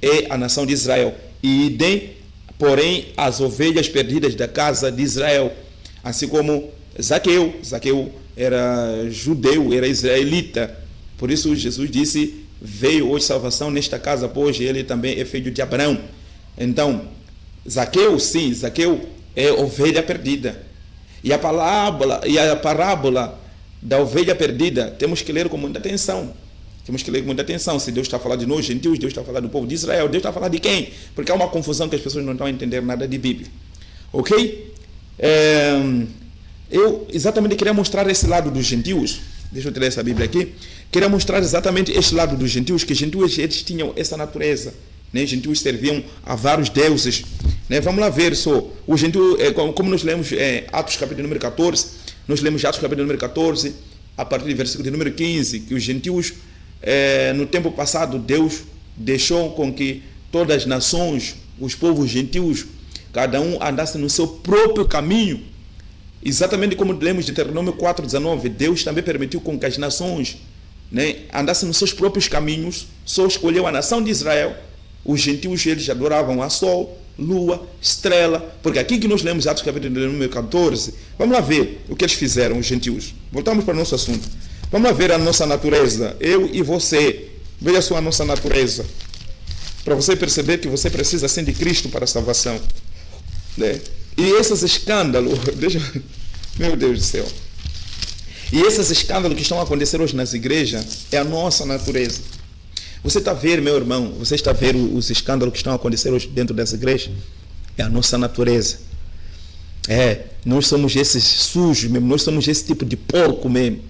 é a nação de Israel. Idem, porém, as ovelhas perdidas da casa de Israel. Assim como Zaqueu. Zaqueu era judeu, era israelita. Por isso, Jesus disse: veio hoje salvação nesta casa, pois ele também é filho de Abraão. Então, Zaqueu, sim, Zaqueu é ovelha perdida. E a parábola da ovelha perdida, temos que ler com muita atenção. Temos que ler com muita atenção. Se Deus está a falar de nós, gentios, Deus está a falar do povo de Israel, Deus está a falar de quem? Porque há uma confusão que as pessoas não estão a entender nada de Bíblia. Ok? Eu exatamente queria mostrar esse lado dos gentios. Deixa eu tirar essa Bíblia aqui. Queria mostrar exatamente este lado dos gentios, que gentios eles tinham essa natureza. Né? Gentios serviam a vários deuses. Né? Vamos lá ver só. O gentio, como nós lemos Atos capítulo número 14, nós lemos Atos capítulo número 14, a partir do versículo de número 15, que os gentios, no tempo passado, Deus deixou com que todas as nações, os povos gentios, cada um andasse no seu próprio caminho. Exatamente como lemos de Deuteronômio 4,19, Deus também permitiu com que as nações, né, andassem nos seus próprios caminhos. Só escolheu a nação de Israel. Os gentios, eles adoravam a sol, lua, estrela, porque aqui que nós lemos Atos capítulo número 14, vamos lá ver o que eles fizeram, os gentios. Voltamos para o nosso assunto. Vamos lá ver a nossa natureza, eu e você. Veja só a nossa natureza, para você perceber que você precisa sim de Cristo para a salvação, né? E esses escândalos, meu Deus do céu, e esses escândalos que estão a acontecer hoje nas igrejas é a nossa natureza. Você está a ver, meu irmão, você está a ver os escândalos que estão a acontecer hoje dentro das igrejas? É a nossa natureza. Nós somos esses sujos mesmo, nós somos esse tipo de porco mesmo.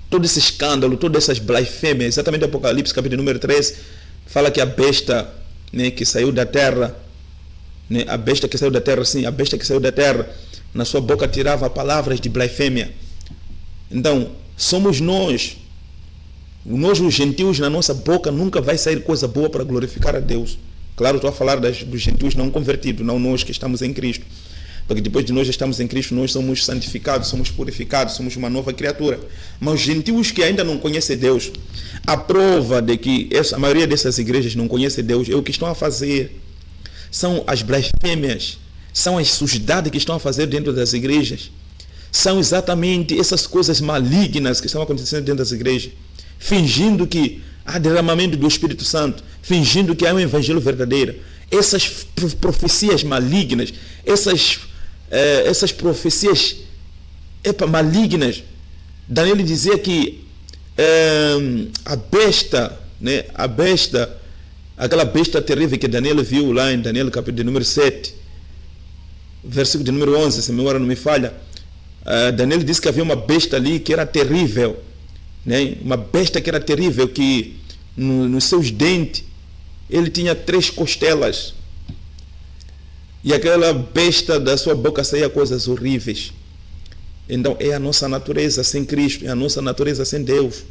Todo esse escândalo, todas essas blasfêmias, exatamente Apocalipse capítulo número 13, fala que a besta, né, que saiu da terra, né, a besta que saiu da terra, sim, a besta que saiu da terra, na sua boca tirava palavras de blasfêmia. Então, somos nós, os gentios, na nossa boca nunca vai sair coisa boa para glorificar a Deus. Claro, estou a falar dos gentios não convertidos, não nós que estamos em Cristo. Porque depois de nós estamos em Cristo, nós somos santificados, somos purificados, somos uma nova criatura. Mas os gentios que ainda não conhecem Deus, a prova de que a maioria dessas igrejas não conhece Deus é o que estão a fazer. São as blasfêmias, são as sujidades que estão a fazer dentro das igrejas. São exatamente essas coisas malignas que estão acontecendo dentro das igrejas. Fingindo que há derramamento do Espírito Santo, fingindo que há um evangelho verdadeiro. Essas profecias malignas, essas profecias malignas. Daniel dizia que a besta, né, aquela besta terrível que Daniel viu lá em Daniel capítulo de número 7, versículo de número 11, se a memória não me falha, Daniel disse que havia uma besta ali que era terrível, né? Uma besta que era terrível, que nos seus dentes ele tinha 3 costelas, e aquela besta da sua boca saía coisas horríveis. Então é a nossa natureza sem Cristo, é a nossa natureza sem Deus.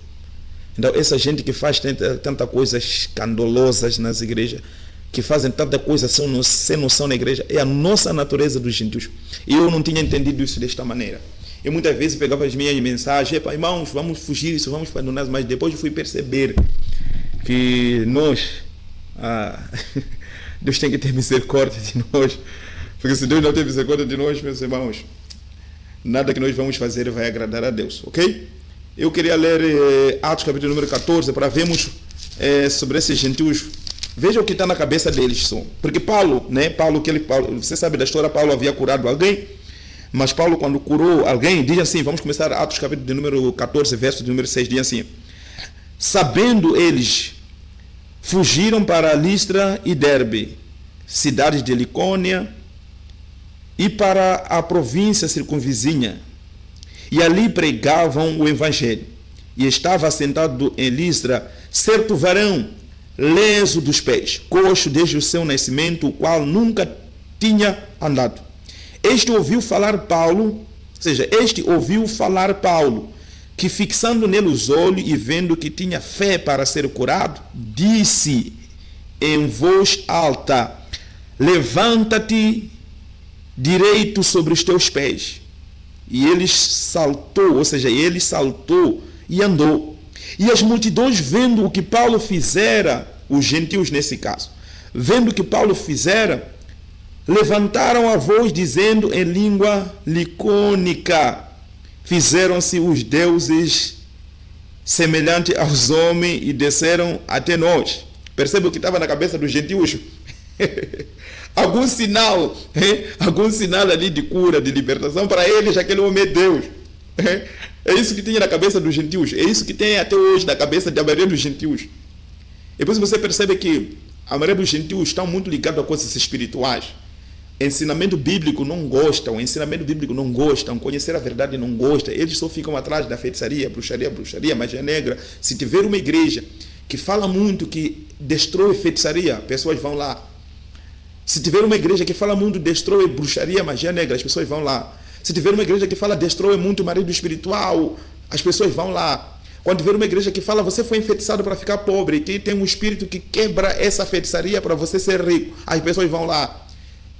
Então essa gente que faz tanta coisa escandalosas nas igrejas, que fazem tanta coisa sem noção na igreja, é a nossa natureza dos gentios. E eu não tinha entendido isso desta maneira. Eu muitas vezes pegava as minhas mensagens: irmãos, vamos fugir isso, vamos abandonar, mas depois eu fui perceber que nós, Deus tem que ter misericórdia de nós, porque se Deus não tem misericórdia de nós, meus irmãos, nada que nós vamos fazer vai agradar a Deus, ok? Eu queria ler Atos capítulo número 14 para vermos sobre esses gentios. Veja o que está na cabeça deles só. Porque Paulo, você sabe da história, Paulo havia curado alguém, mas Paulo, quando curou alguém, diz assim, vamos começar Atos capítulo de número 14, verso de número 6, diz assim: sabendo eles, fugiram para Listra e Derbe, cidades de Licônia, e para a província circunvizinha, e ali pregavam o evangelho. E estava assentado em Listra certo varão, leso dos pés, coxo desde o seu nascimento, o qual nunca tinha andado. Este ouviu falar Paulo, que fixando nele os olhos e vendo que tinha fé para ser curado, disse em voz alta: levanta-te direito sobre os teus pés. E ele saltou e andou. E as multidões, vendo o que Paulo fizera, os gentios nesse caso, vendo o que Paulo fizera, levantaram a voz dizendo em língua licônica: fizeram-se os deuses semelhantes aos homens e desceram até nós. Percebe o que estava na cabeça dos gentios? Algum sinal ali de cura, de libertação, para eles aquele homem é Deus. É isso que tinha na cabeça dos gentios, é isso que tem até hoje na cabeça da maioria dos gentios. E por isso você percebe que a maioria dos gentios estão muito ligados a coisas espirituais. Ensinamento bíblico não gostam, conhecer a verdade não gostam, eles só ficam atrás da feitiçaria, bruxaria, magia negra. Se tiver uma igreja que fala muito, que destrói feitiçaria, pessoas vão lá. Se tiver uma igreja que fala muito, destrói bruxaria, magia negra, as pessoas vão lá. Se tiver uma igreja que fala, destrói muito o marido espiritual, as pessoas vão lá. Quando tiver uma igreja que fala, você foi enfeitiçado para ficar pobre, que tem um espírito que quebra essa feitiçaria para você ser rico, as pessoas vão lá.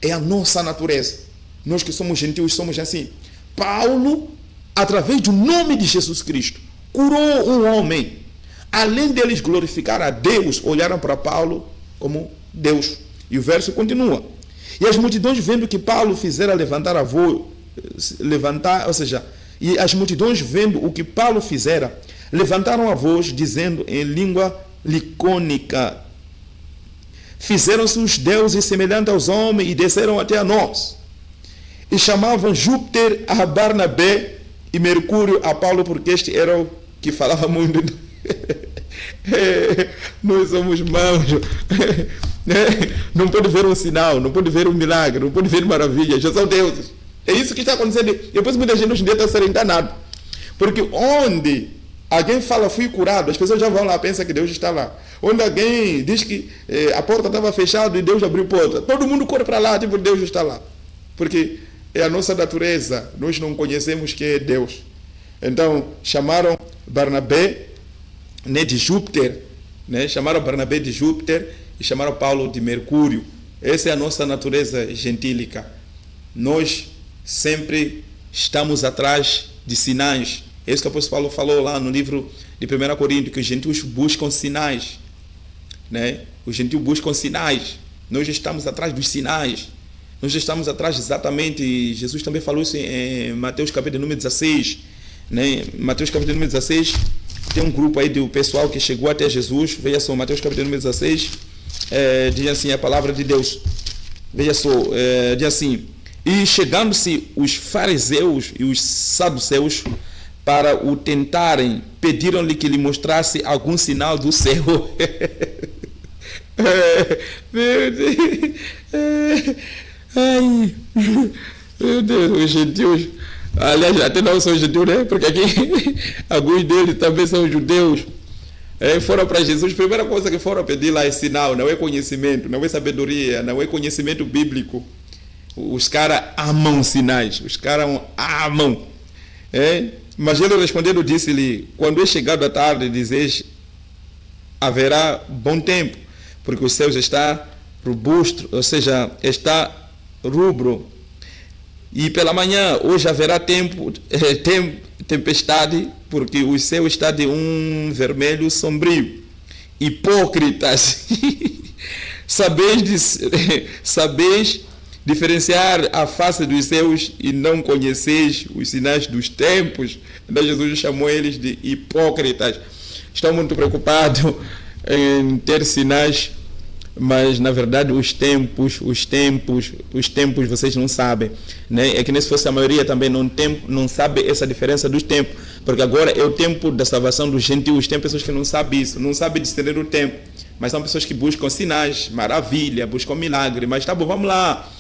É a nossa natureza. Nós que somos gentios somos assim. Paulo, através do nome de Jesus Cristo, curou um homem. Além deles glorificar a Deus, olharam para Paulo como Deus. E o verso continua. E as multidões, vendo que Paulo fizera levantar a voz, e as multidões, vendo o que Paulo fizera, levantaram a voz, dizendo em língua licônica: fizeram-se os deuses semelhantes aos homens e desceram até a nós. E chamavam Júpiter a Barnabé e Mercúrio a Paulo, porque este era o que falava muito. Nós somos maus. Não pode ver um sinal, não pode ver um milagre, não pode ver maravilha, já são deuses. É isso que está acontecendo. E depois muita gente hoje em dia está sendo enganado. Porque onde alguém fala fui curado, as pessoas já vão lá, pensam que Deus está lá. Onde alguém diz que a porta estava fechada e Deus abriu a porta, todo mundo corre para lá, tipo, Deus está lá. Porque é a nossa natureza, nós não conhecemos que é Deus. Então, chamaram Barnabé de Júpiter, chamaram Barnabé de Júpiter e chamaram Paulo de Mercúrio. Essa é a nossa natureza gentílica. Nós sempre estamos atrás de sinais. É isso que o apóstolo Paulo falou lá no livro de 1 Coríntios, que os gentios buscam sinais. Os gentios buscam sinais. Nós estamos atrás dos sinais. Nós estamos atrás exatamente. Jesus também falou isso em Mateus capítulo número 16. Mateus capítulo número 16. Tem um grupo aí do pessoal que chegou até Jesus. Veja só, Mateus capítulo número 16. Diz assim a palavra de Deus. Veja só, diz assim: e chegando-se os fariseus e os saduceus para o tentarem, pediram-lhe que lhe mostrasse algum sinal do céu. Meu Deus. Ai, meu Deus, os gentios. Aliás, até não são gentios, porque aqui alguns deles também são judeus. Foram para Jesus, a primeira coisa que foram pedir lá é sinal, não é conhecimento, não é sabedoria, não é conhecimento bíblico. Os caras amam sinais, os caras amam. Mas ele respondendo disse-lhe: quando é chegado a tarde, dizes, haverá bom tempo, porque o céu já está robusto, ou seja, está rubro. E pela manhã, hoje haverá tempestade, porque o céu está de um vermelho sombrio. hipócritas, sabeis diferenciar a face dos céus e não conheceis os sinais dos tempos. Então Jesus chamou eles de hipócritas. Estão muito preocupados em ter sinais, mas na verdade os tempos vocês não sabem, né? É que nem se fosse a maioria também não sabe essa diferença dos tempos, porque agora é o tempo da salvação dos gentios. Tem pessoas que não sabem isso, não sabem discernir o tempo, mas são pessoas que buscam sinais, maravilha, buscam milagre. Mas tá bom, vamos lá.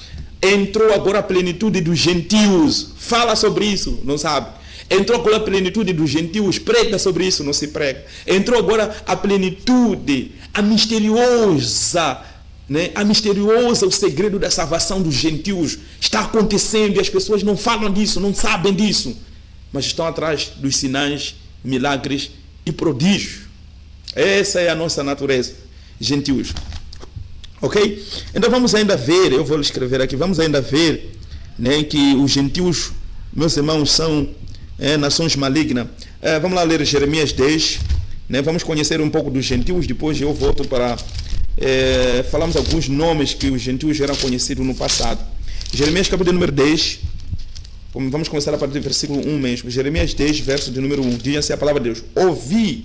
Entrou agora a plenitude dos gentios, fala sobre isso, não sabe. Entrou agora a plenitude dos gentios, prega sobre isso, não se prega. Entrou agora a plenitude, a misteriosa, né? A misteriosa, o segredo da salvação dos gentios está acontecendo e as pessoas não falam disso, não sabem disso, mas estão atrás dos sinais, milagres e prodígios. Essa é a nossa natureza, gentios. Ok? Então vamos ainda ver, eu vou escrever aqui, vamos ainda ver, né, que os gentios, meus irmãos, são nações malignas. Vamos lá ler Jeremias 10, né, vamos conhecer um pouco dos gentios, depois eu volto para falarmos alguns nomes que os gentios eram conhecidos no passado. Jeremias capítulo número 10, vamos começar a partir do versículo 1 mesmo. Jeremias 10, verso de número 1, diz assim a palavra de Deus: ouvi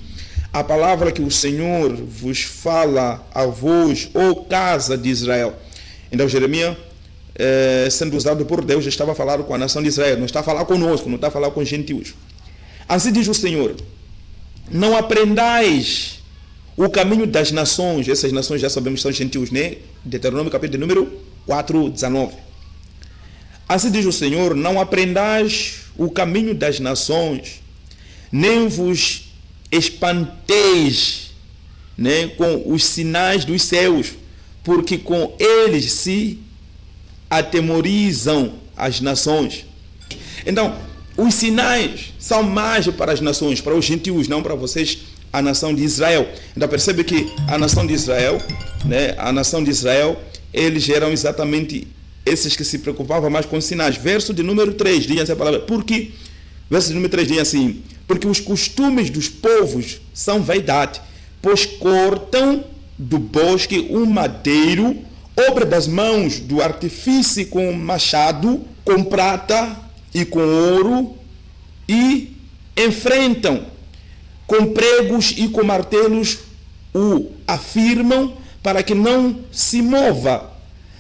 a palavra que o Senhor vos fala a vós, ó casa de Israel. Então Jeremias, sendo usado por Deus, já estava a falar com a nação de Israel, não está a falar conosco, não está a falar com os gentios. Assim diz o Senhor: não aprendais o caminho das nações. Essas nações já sabemos que são gentios, né? Deuteronômio capítulo número 4, 19. Assim diz o Senhor: não aprendais o caminho das nações, nem vos espanteis, né, com os sinais dos céus, porque com eles se atemorizam as nações. Então, os sinais são mais para as nações, para os gentios, não para vocês, a nação de Israel. Então percebe que a nação de Israel, né, eles eram exatamente esses que se preocupavam mais com os sinais. Verso de número 3, diz essa palavra, porque, verso de número 3 diz assim: porque os costumes dos povos são vaidade, pois cortam do bosque um madeiro, obra das mãos do artífice, com machado, com prata e com ouro, e enfrentam com pregos e com martelos, o afirmam para que não se mova.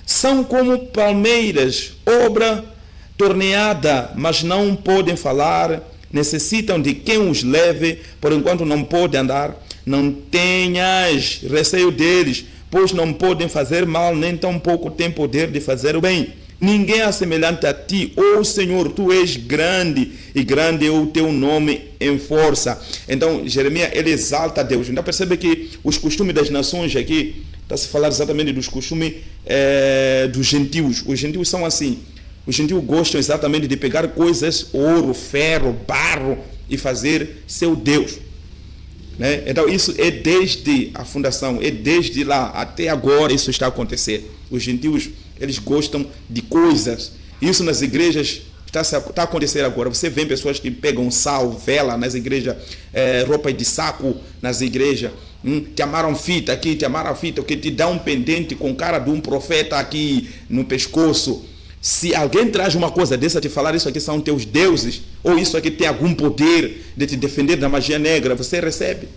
São como palmeiras, obra torneada, mas não podem falar. Necessitam de quem os leve, por enquanto não podem andar. Não tenhas receio deles, pois não podem fazer mal, nem tampouco têm poder de fazer o bem. Ninguém é semelhante a ti, ó Senhor, tu és grande, e grande é o teu nome em força. Então Jeremias, ele exalta a Deus. Então percebe que os costumes das nações aqui, está se falar exatamente dos costumes dos gentios. Os gentios são assim. Os gentios gostam exatamente de pegar coisas, ouro, ferro, barro, e fazer seu Deus, né? Então isso é desde a fundação, é desde lá até agora isso está a acontecer. Os gentios, eles gostam de coisas. Isso nas igrejas está a acontecer agora. Você vê pessoas que pegam sal, vela nas igrejas, roupa de saco nas igrejas, te amaram fita aqui, te amaram fita, que te dá um pendente com cara de um profeta aqui no pescoço. Se alguém traz uma coisa dessa, te falar isso aqui são teus deuses, ou isso aqui tem algum poder de te defender da magia negra, você recebe,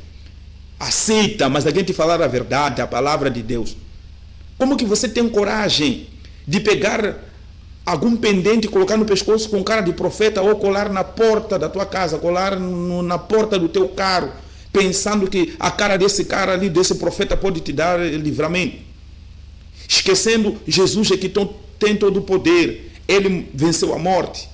aceita, mas alguém te falar a verdade, a palavra de Deus. Como que você tem coragem de pegar algum pendente e colocar no pescoço com cara de profeta, ou colar na porta da tua casa, colar na porta do teu carro, pensando que a cara desse cara ali, desse profeta, pode te dar livramento? Esquecendo Jesus é que tem todo o poder. Ele venceu a morte,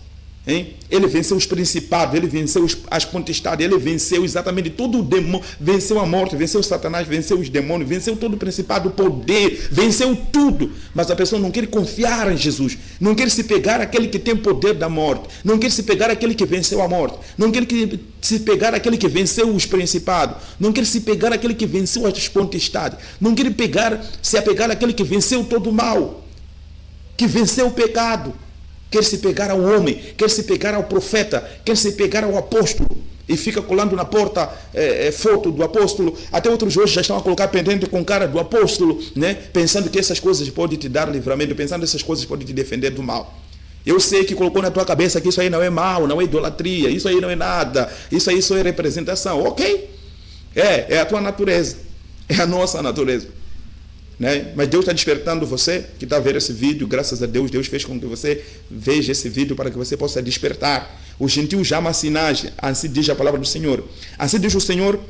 hein? Ele venceu os principados, ele venceu as potestades, ele venceu exatamente todo o demônio, venceu a morte, venceu Satanás, venceu os demônios, venceu todo o principado, o poder, venceu tudo. Mas a pessoa não quer confiar em Jesus, não quer se pegar aquele que tem poder da morte, não quer se pegar aquele que venceu a morte, não quer se pegar aquele que venceu os principados, não quer se pegar aquele que venceu as potestades, não quer se apegar àquele que venceu todo o mal, que venceu o pecado. Quer se pegar ao homem, quer se pegar ao profeta, quer se pegar ao apóstolo. e fica colando na porta foto do apóstolo. Até outros hoje já estão a colocar pendente com cara do apóstolo, né? Pensando que essas coisas podem te dar livramento, pensando que essas coisas podem te defender do mal. Eu sei que colocou na tua cabeça que isso aí não é mal, não é idolatria, isso aí não é nada, isso aí só é representação. Ok, é a tua natureza, é a nossa natureza, né? Mas Deus está despertando você que está a ver esse vídeo. Graças a Deus, Deus fez com que você veja esse vídeo para que você possa despertar. Os gentios amam sinais, assim diz a palavra do Senhor. Assim diz o Senhor: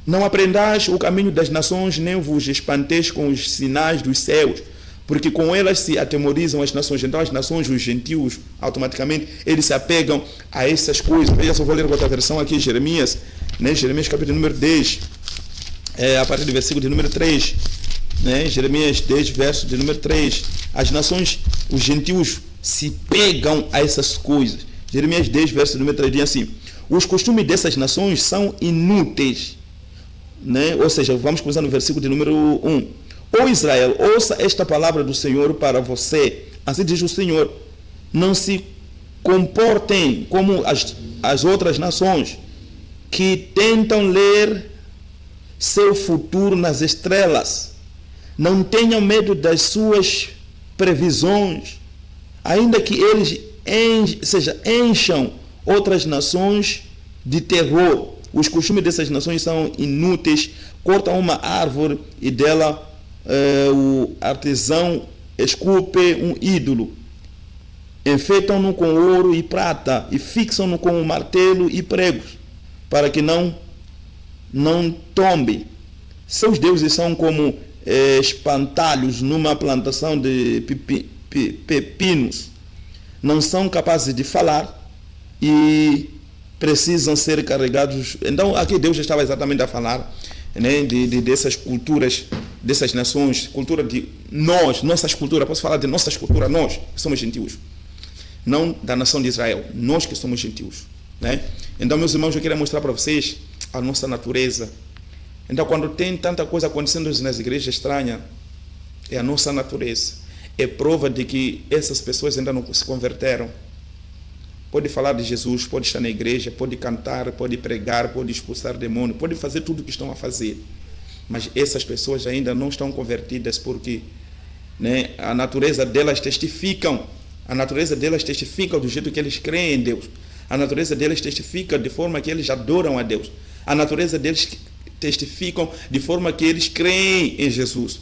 não aprendais o caminho das nações, nem vos espanteis com os sinais dos céus, porque com elas se atemorizam as nações. Então as nações, os gentios, automaticamente, eles se apegam a essas coisas. Veja, só vou ler outra versão aqui, Jeremias, né? Jeremias capítulo número 10, a partir do versículo de número 3. Né? Jeremias 10, verso de número 3. As nações, os gentios, se pegam a essas coisas. Jeremias 10, verso de número 3 diz assim: os costumes dessas nações são inúteis. Né? Ou seja, vamos começar no versículo de número 1. Ó Israel, ouça esta palavra do Senhor para você. Assim diz o Senhor: não se comportem como as outras nações que tentam ler seu futuro nas estrelas. Não tenham medo das suas previsões, ainda que eles encham outras nações de terror. Os costumes dessas nações são inúteis. Cortam uma árvore e dela o artesão esculpe um ídolo. Enfeitam-no com ouro e prata e fixam-no com martelo e pregos, para que não tombe. Seus deuses são como espantalhos numa plantação de pepinos. Não são capazes de falar e precisam ser carregados. Então aqui Deus já estava exatamente a falar, né, dessas culturas, dessas nações, cultura de nossas culturas. Posso falar de nossas culturas, nós que somos gentios, não da nação de Israel, nós que somos gentios, né? Então, meus irmãos, eu queria mostrar para vocês a nossa natureza. Então, quando tem tanta coisa acontecendo nas igrejas estranhas, é a nossa natureza. É prova de que essas pessoas ainda não se converteram. Pode falar de Jesus, pode estar na igreja, pode cantar, pode pregar, pode expulsar demônio, pode fazer tudo o que estão a fazer. Mas essas pessoas ainda não estão convertidas porque, né, a natureza delas testificam. A natureza delas testifica do jeito que eles creem em Deus. A natureza deles testifica de forma que eles adoram a Deus. A natureza deles testificam de forma que eles creem em Jesus.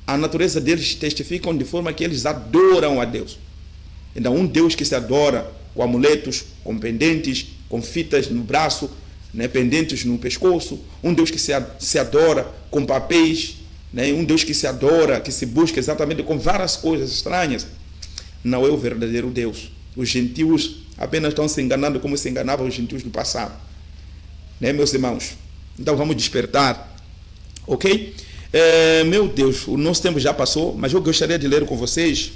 A natureza deles testificam de forma que eles adoram a Deus. Então, um Deus que se adora com amuletos, com pendentes, com fitas no braço, né, pendentes no pescoço. Um Deus que se adora com papéis, né, um Deus que se adora, que se busca exatamente com várias coisas estranhas. Não é o verdadeiro Deus. Os gentios apenas estão se enganando como se enganavam os gentios do passado. Né, meus irmãos? Então vamos despertar. Ok? Meu Deus, o nosso tempo já passou, mas eu gostaria de ler com vocês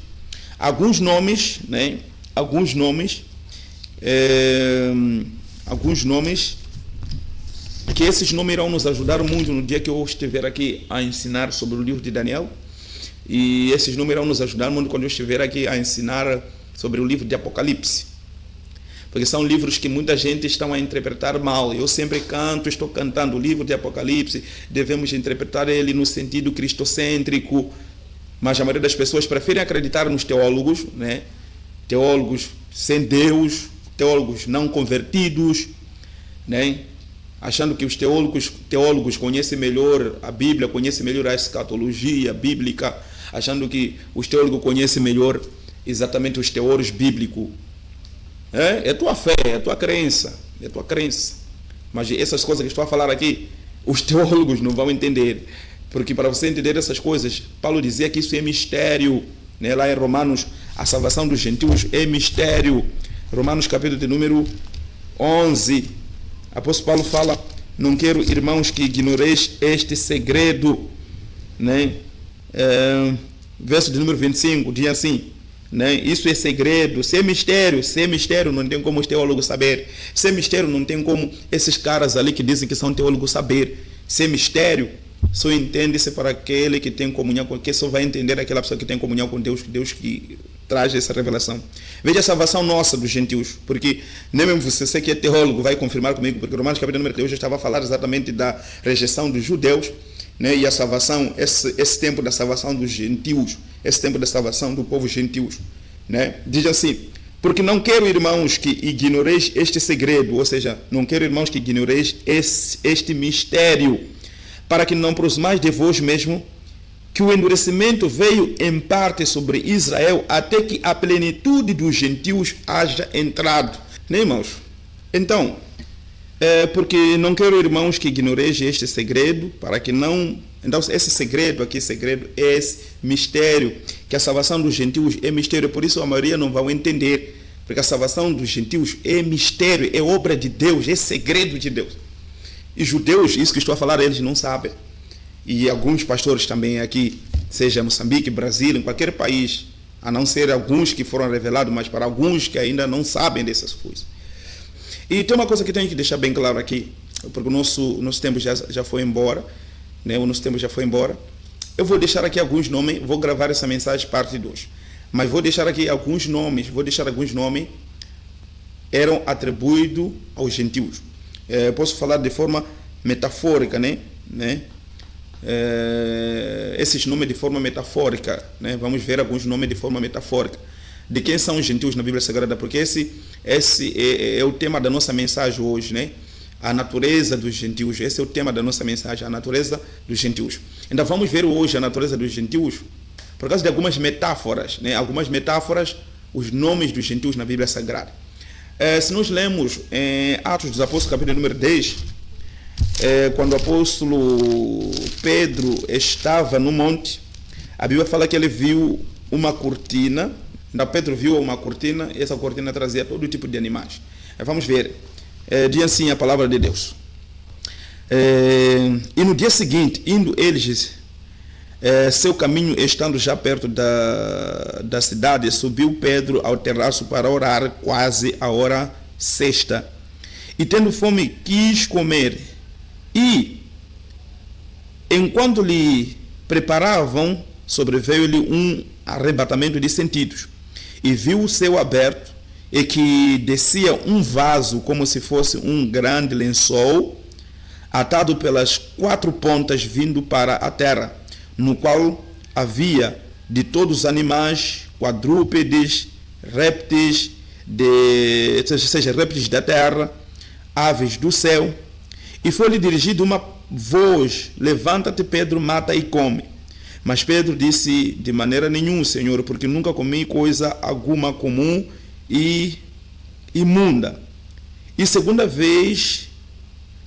alguns nomes, né? Alguns nomes que esses nomes irão nos ajudar muito no dia que eu estiver aqui a ensinar sobre o livro de Daniel. E esses nomes irão nos ajudar muito quando eu estiver aqui a ensinar sobre o livro de Apocalipse. Porque são livros que muita gente está a interpretar mal. Eu sempre estou cantando o livro de Apocalipse, devemos interpretar ele no sentido cristocêntrico, mas a maioria das pessoas preferem acreditar nos teólogos, né? Teólogos sem Deus, teólogos não convertidos, né? Achando que os teólogos conhecem melhor a Bíblia, conhecem melhor a escatologia bíblica, achando que os teólogos conhecem melhor exatamente os teores bíblicos. É tua fé, é tua crença, é tua crença. Mas essas coisas que estou a falar aqui, os teólogos não vão entender. Porque para você entender essas coisas, Paulo dizia que isso é mistério. Né? Lá em Romanos, a salvação dos gentios é mistério. Romanos capítulo de número 11. Apóstolo Paulo fala: não quero, irmãos, que ignoreis este segredo. Né? Verso de número 25, diz assim: né? Isso é segredo, se é mistério, não tem como os teólogos saber. Se é mistério, não tem como esses caras ali que dizem que são teólogos saber. Se é mistério, só entende-se para aquele que tem comunhão com, que só vai entender aquela pessoa que tem comunhão com Deus, Deus que traz essa revelação. Veja a salvação nossa dos gentios, porque nem mesmo você que é teólogo vai confirmar comigo, porque Romanos capítulo número 3 já estava a falar exatamente da rejeição dos judeus, né, e a salvação, esse tempo da salvação dos gentios, esse tempo da salvação do povo gentios, né? Diz assim: porque não quero, irmãos, que ignoreis este segredo, ou seja, não quero, irmãos, que ignoreis este mistério, para que não prosmais de vós mesmo, que o endurecimento veio em parte sobre Israel, até que a plenitude dos gentios haja entrado. Né, irmãos? Então, porque não quero, irmãos, que ignoreis este segredo, para que não... Então, esse segredo aqui, esse mistério, que a salvação dos gentios é mistério, por isso a maioria não vai entender, porque a salvação dos gentios é mistério, é obra de Deus, é segredo de Deus. E judeus, isso que estou a falar, eles não sabem. E alguns pastores também aqui, seja Moçambique, Brasil, em qualquer país, a não ser alguns que foram revelados, mas para alguns que ainda não sabem dessas coisas. E tem uma coisa que tenho que deixar bem claro aqui, porque o nosso tempo já foi embora, né? O nosso tempo já foi embora. Eu vou deixar aqui alguns nomes, vou gravar essa mensagem parte 2, mas vou deixar aqui alguns nomes, eram atribuídos aos gentios. Posso falar de forma metafórica, né? Esses nomes de forma metafórica, né? Vamos ver alguns nomes de forma metafórica. De quem são os gentios na Bíblia Sagrada? Porque esse é o tema da nossa mensagem hoje, né? A natureza dos gentios. Esse é o tema da nossa mensagem, a natureza dos gentios. Então vamos ver hoje a natureza dos gentios por causa de algumas metáforas, né? Algumas metáforas, os nomes dos gentios na Bíblia Sagrada. Se nós lemos em Atos dos Apóstolos, capítulo número 10, quando o apóstolo Pedro estava no monte, a Bíblia fala que ele viu uma cortina. Então Pedro viu uma cortina, e essa cortina trazia todo tipo de animais. Vamos ver, diz assim a palavra de Deus. E no dia seguinte, indo eles, seu caminho estando já perto da cidade, subiu Pedro ao terraço para orar, quase a hora sexta. E tendo fome, quis comer. E, enquanto lhe preparavam, sobreveio-lhe um arrebatamento de sentidos. E viu o céu aberto, e que descia um vaso, como se fosse um grande lençol, atado pelas 4 pontas, vindo para a terra, no qual havia de todos os animais, quadrúpedes, répteis, répteis da terra, aves do céu. E foi-lhe dirigida uma voz: levanta-te, Pedro, mata e come. Mas Pedro disse: de maneira nenhuma, Senhor, porque nunca comi coisa alguma comum e imunda. E segunda vez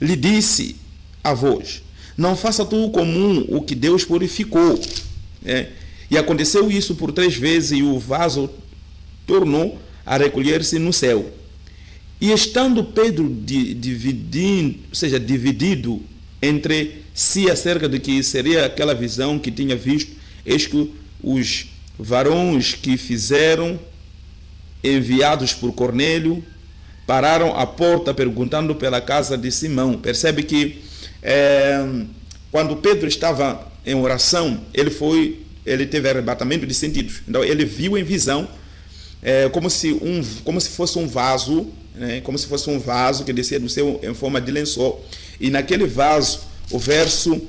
lhe disse a voz: não faça tu comum o que Deus purificou. E aconteceu isso por 3 vezes, e o vaso tornou a recolher-se no céu. E estando Pedro dividido entre si acerca de que seria aquela visão que tinha visto, eis que os varões que fizeram, enviados por Cornélio, pararam à porta perguntando pela casa de Simão. Percebe que quando Pedro estava em oração, ele teve arrebatamento de sentidos. Então ele viu em visão como se fosse um vaso, né? Como se fosse um vaso que descia do céu em forma de lençol. E naquele vaso, o verso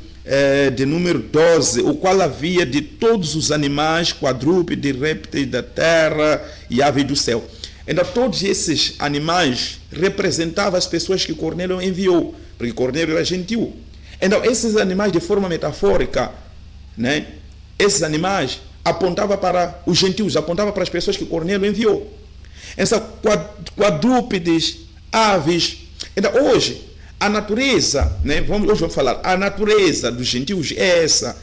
de número 12, o qual havia de todos os animais, quadrúpedes, répteis da terra e aves do céu. Então todos esses animais representavam as pessoas que Cornélio enviou, porque Cornélio era gentil. Então esses animais, de forma metafórica, né? Esses animais apontavam para os gentios, apontavam para as pessoas que Cornélio enviou. Essas quadrúpedes, aves. Então hoje, a natureza, né? Hoje vamos falar, a natureza dos gentios é essa,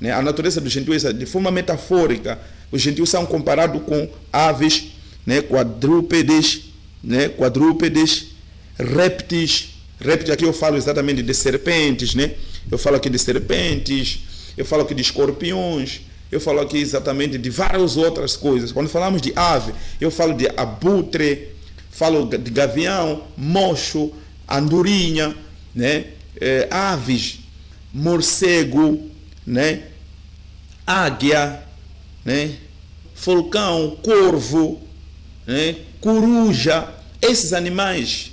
né? A natureza dos gentios é essa, de forma metafórica. Os gentios são comparados com aves, né? Quadrúpedes, répteis. Répteis, aqui eu falo exatamente de serpentes, né? Eu falo aqui de serpentes, eu falo aqui de escorpiões, eu falo aqui exatamente de várias outras coisas. Quando falamos de ave, eu falo de abutre, falo de gavião, mocho, andorinha, né? Aves, morcego, né? Águia, né? falcão, corvo, né? Coruja. Esses animais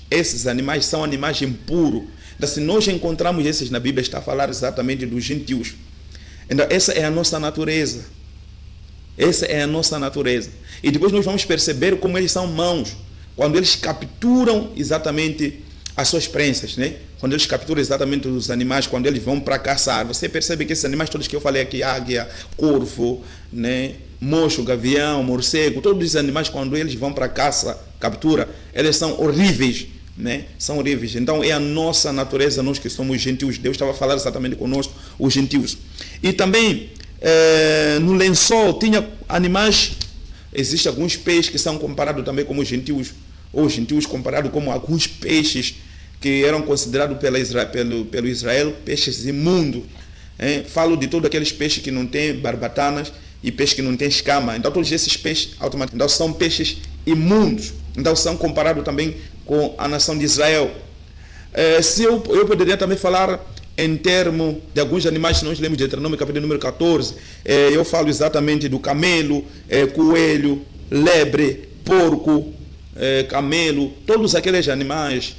são animais impuros. Então, se nós encontramos esses na Bíblia, está a falar exatamente dos gentios. Então, essa é a nossa natureza. Essa é a nossa natureza. E depois nós vamos perceber como eles são maus, quando eles capturam exatamente as suas prensas, né? Quando eles capturam exatamente os animais, quando eles vão para caçar. Você percebe que esses animais todos que eu falei aqui, águia, corvo, né? Mocho, gavião, morcego, todos os animais, quando eles vão para caça, captura, eles são horríveis, né? São horríveis. Então é a nossa natureza, nós que somos gentios. Deus estava a falar exatamente conosco, os gentios. E também no lençol tinha animais. Existem alguns peixes que são comparados também como gentios, ou gentios comparados como alguns peixes que eram considerados pelo Israel peixes imundos. Falo de todos aqueles peixes que não têm barbatanas e peixes que não têm escama. Então todos esses peixes automaticamente são peixes imundos. Então são comparados também com a nação de Israel. Se eu poderia também falar em termos de alguns animais, se nós lemos de Deuteronômio, capítulo número 14, eu falo exatamente do camelo, coelho, lebre, porco, camelo, todos aqueles animais.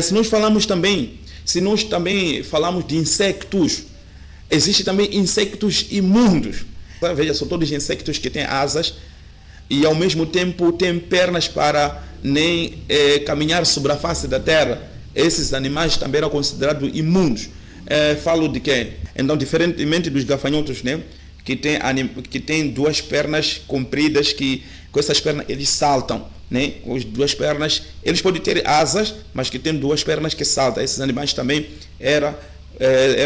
Se nós também falamos de insectos, existem também insectos imundos. Veja, são todos insectos que têm asas e ao mesmo tempo têm pernas para nem caminhar sobre a face da terra. Esses animais também eram considerados imundos. Falo de quê? Então, diferentemente dos gafanhotos, né, que tem duas pernas compridas, que com essas pernas eles saltam, né? Com as duas pernas, eles podem ter asas, mas que têm duas pernas que saltam. Esses animais também eram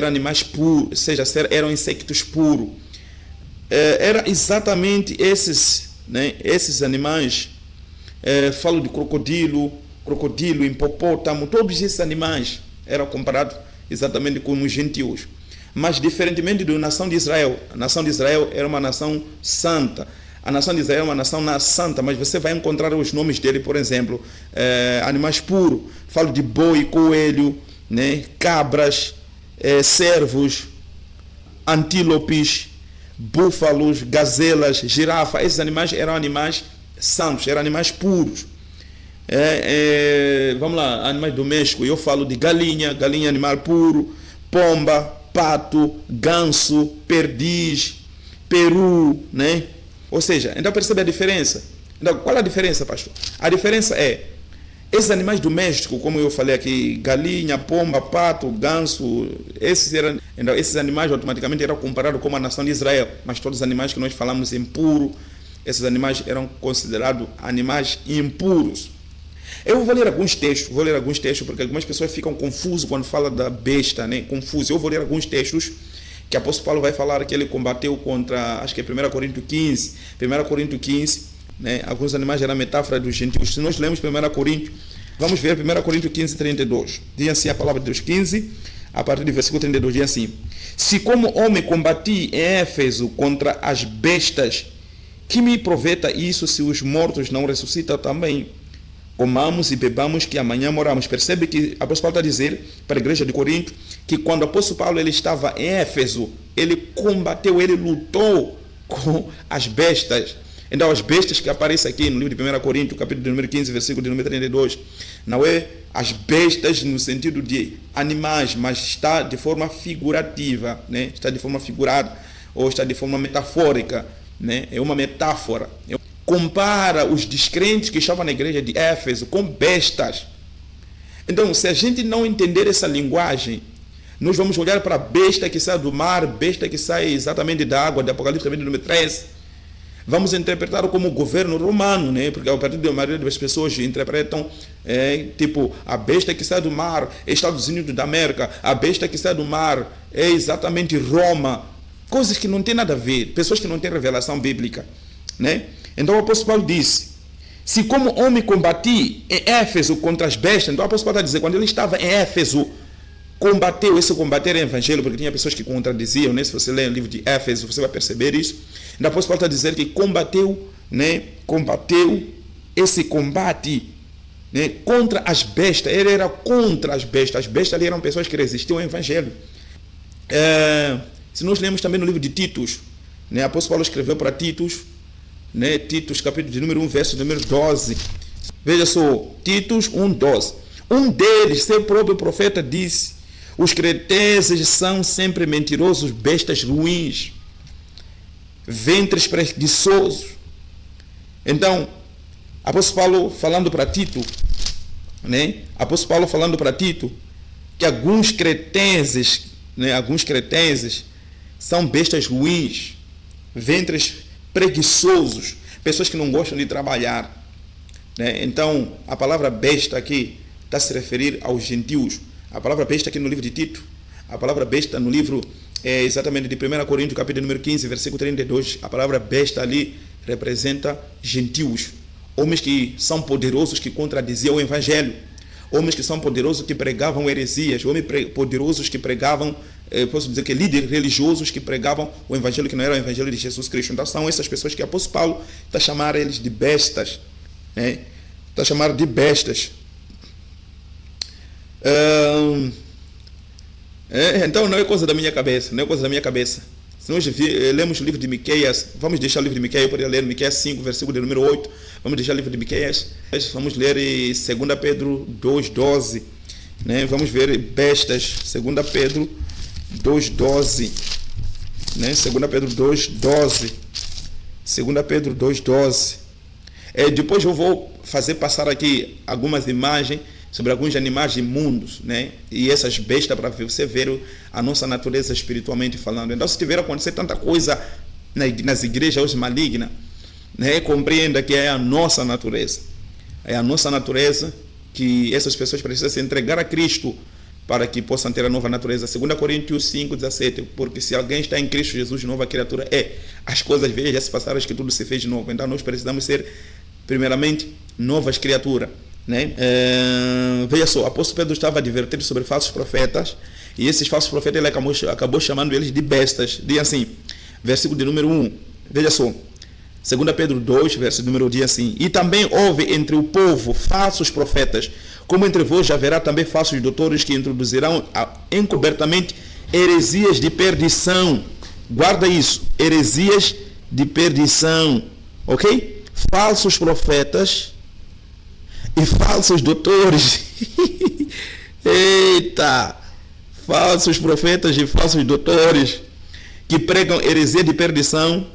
animais puros, ou seja, eram insectos puros. Era exatamente esses, né, esses animais. Falo de crocodilo, hipopótamo, todos esses animais eram comparados exatamente com os gentios. Mas diferentemente da nação de Israel, a nação de Israel era uma nação santa. A nação de Israel é uma nação santa, mas você vai encontrar os nomes dele, por exemplo, animais puros. Falo de boi, coelho, né, cabras, cervos, antílopes, búfalos, gazelas, girafa. Esses animais eram animais santos, eram animais puros. Vamos lá, animais domésticos, eu falo de galinha animal puro, pomba, pato, ganso, perdiz, peru, né? Ou seja, então percebe a diferença? Então, qual é a diferença, pastor? A diferença é, esses animais domésticos, como eu falei aqui, galinha, pomba, pato, ganso, esses animais automaticamente eram comparados com a nação de Israel, mas todos os animais que nós falamos impuros, esses animais eram considerados animais impuros. Eu vou ler alguns textos, porque algumas pessoas ficam confusas quando fala da besta, né? Confuso. Eu vou ler alguns textos que o apóstolo Paulo vai falar que ele combateu contra, acho que é 1 Coríntios 15, né? Alguns animais eram metáfora dos gentios. Se nós lemos 1 Coríntios, vamos ver 1 Coríntios 15, 32. Diz assim a palavra de Deus, 15, a partir do versículo 32, diz assim: se como homem combati em Éfeso contra as bestas, que me aproveita isso se os mortos não ressuscitam também? Comamos e bebamos que amanhã moramos. Percebe que o apóstolo Paulo está a dizer para a igreja de Corinto que quando o apóstolo Paulo ele estava em Éfeso, ele combateu, ele lutou com as bestas. Então as bestas que aparecem aqui no livro de 1 Coríntios, capítulo número 15, versículo de número 32, não é as bestas no sentido de animais, mas está de forma figurativa, né? Está de forma figurada ou está de forma metafórica, né? É uma metáfora. Compara os descrentes que estavam na igreja de Éfeso com bestas. Então, se a gente não entender essa linguagem, nós vamos olhar para a besta que sai do mar, besta que sai exatamente da água, de Apocalipse capítulo número 13. Vamos interpretar como governo romano, né? Porque a partir da maioria das pessoas interpretam tipo, a besta que sai do mar é Estados Unidos da América, a besta que sai do mar é exatamente Roma. Coisas que não tem nada a ver, pessoas que não têm revelação bíblica, né? Então o apóstolo Paulo disse: se como homem combati em Éfeso contra as bestas, então o apóstolo Paulo está dizendo, quando ele estava em Éfeso, combateu, esse combater é evangelho, porque tinha pessoas que contradiziam, né? Se você ler o livro de Éfeso, você vai perceber isso. Então o apóstolo Paulo está dizendo que combateu, né? Combateu esse combate, né? Contra as bestas. Ele era contra as bestas ali eram pessoas que resistiam ao evangelho. Se nós lemos também no livro de Titus, né? O apóstolo Paulo escreveu para Titus, né? Titus capítulo de número 1, verso número 12. Veja só, Titus 1, 12. Um deles, seu próprio profeta, disse: os cretenses são sempre mentirosos, bestas ruins, ventres preguiçosos. Então, apóstolo Paulo falando para Tito, né? Apóstolo Paulo falando para Tito que alguns cretenses, né? Alguns cretenses são bestas ruins, ventres preguiçosos, pessoas que não gostam de trabalhar, né? Então, a palavra besta aqui está a se referir aos gentios. A palavra besta aqui no livro de Tito, a palavra besta no livro exatamente de 1 Coríntios, capítulo número 15, versículo 32, a palavra besta ali representa gentios, homens que são poderosos, que contradiziam o evangelho, homens que são poderosos, que pregavam heresias, homens poderosos que pregavam, posso dizer que líderes religiosos que pregavam o evangelho que não era o evangelho de Jesus Cristo. Então são essas pessoas que o apóstolo Paulo está a chamar eles de bestas, né? Está a chamar de bestas. Então não é coisa da minha cabeça, não é coisa da minha cabeça. Se nós lemos o livro de Miqueias, vamos deixar o livro de Miqueias, eu poderia ler Miqueias 5, versículo de número 8, vamos deixar o livro de Miqueias, vamos ler 2 Pedro 2, 12, né? Vamos ver bestas, 2 Pedro 2, 12, né? 2 Pedro 2, 12, 2 Pedro 2, 12. Depois eu vou fazer passar aqui algumas imagens sobre alguns animais imundos, né? E essas bestas para você ver a nossa natureza espiritualmente falando. Então, se tiver acontecer tanta coisa nas igrejas hoje maligna, né? Compreenda que é a nossa natureza. É a nossa natureza que essas pessoas precisam se entregar a Cristo para que possam ter a nova natureza. 2 Coríntios 5, 17. Porque se alguém está em Cristo Jesus, nova criatura é. As coisas velhas já se passaram, que tudo se fez de novo. Então, nós precisamos ser, primeiramente, novas criaturas, né? Veja só, o apóstolo Pedro estava advertindo sobre falsos profetas, e esses falsos profetas ele acabou chamando eles de bestas. Diz assim, versículo de número 1, veja só, 2 Pedro 2, versículo de número 1, diz assim: e também houve entre o povo falsos profetas, como entre vós já haverá também falsos doutores que introduzirão encobertamente heresias de perdição. Guarda isso, heresias de perdição, ok? Falsos profetas e falsos doutores. Eita! Falsos profetas e falsos doutores que pregam heresia de perdição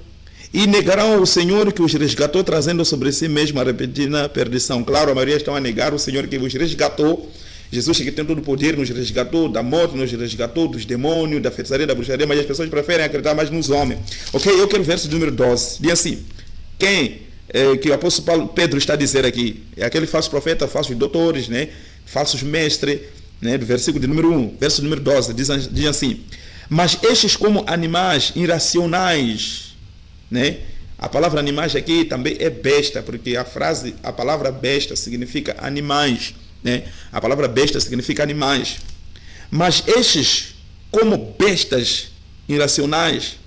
e negarão ao Senhor que os resgatou, trazendo sobre si mesmo a repentina perdição. Claro, a maioria estão a negar o Senhor que os resgatou. Jesus, que tem todo o poder, nos resgatou da morte, nos resgatou dos demônios, da feitiçaria, da bruxaria, mas as pessoas preferem acreditar mais nos homens. Ok? Eu quero o verso número 12. Diz assim: que o apóstolo Pedro está a dizer aqui, é aquele falso profeta, falsos doutores, né? Falsos mestres, né? Do versículo de número 1, verso número 12, diz assim: mas estes como animais irracionais, né? A palavra animais aqui também é besta, porque a palavra besta significa animais, né? A palavra besta significa animais. Mas estes como bestas irracionais,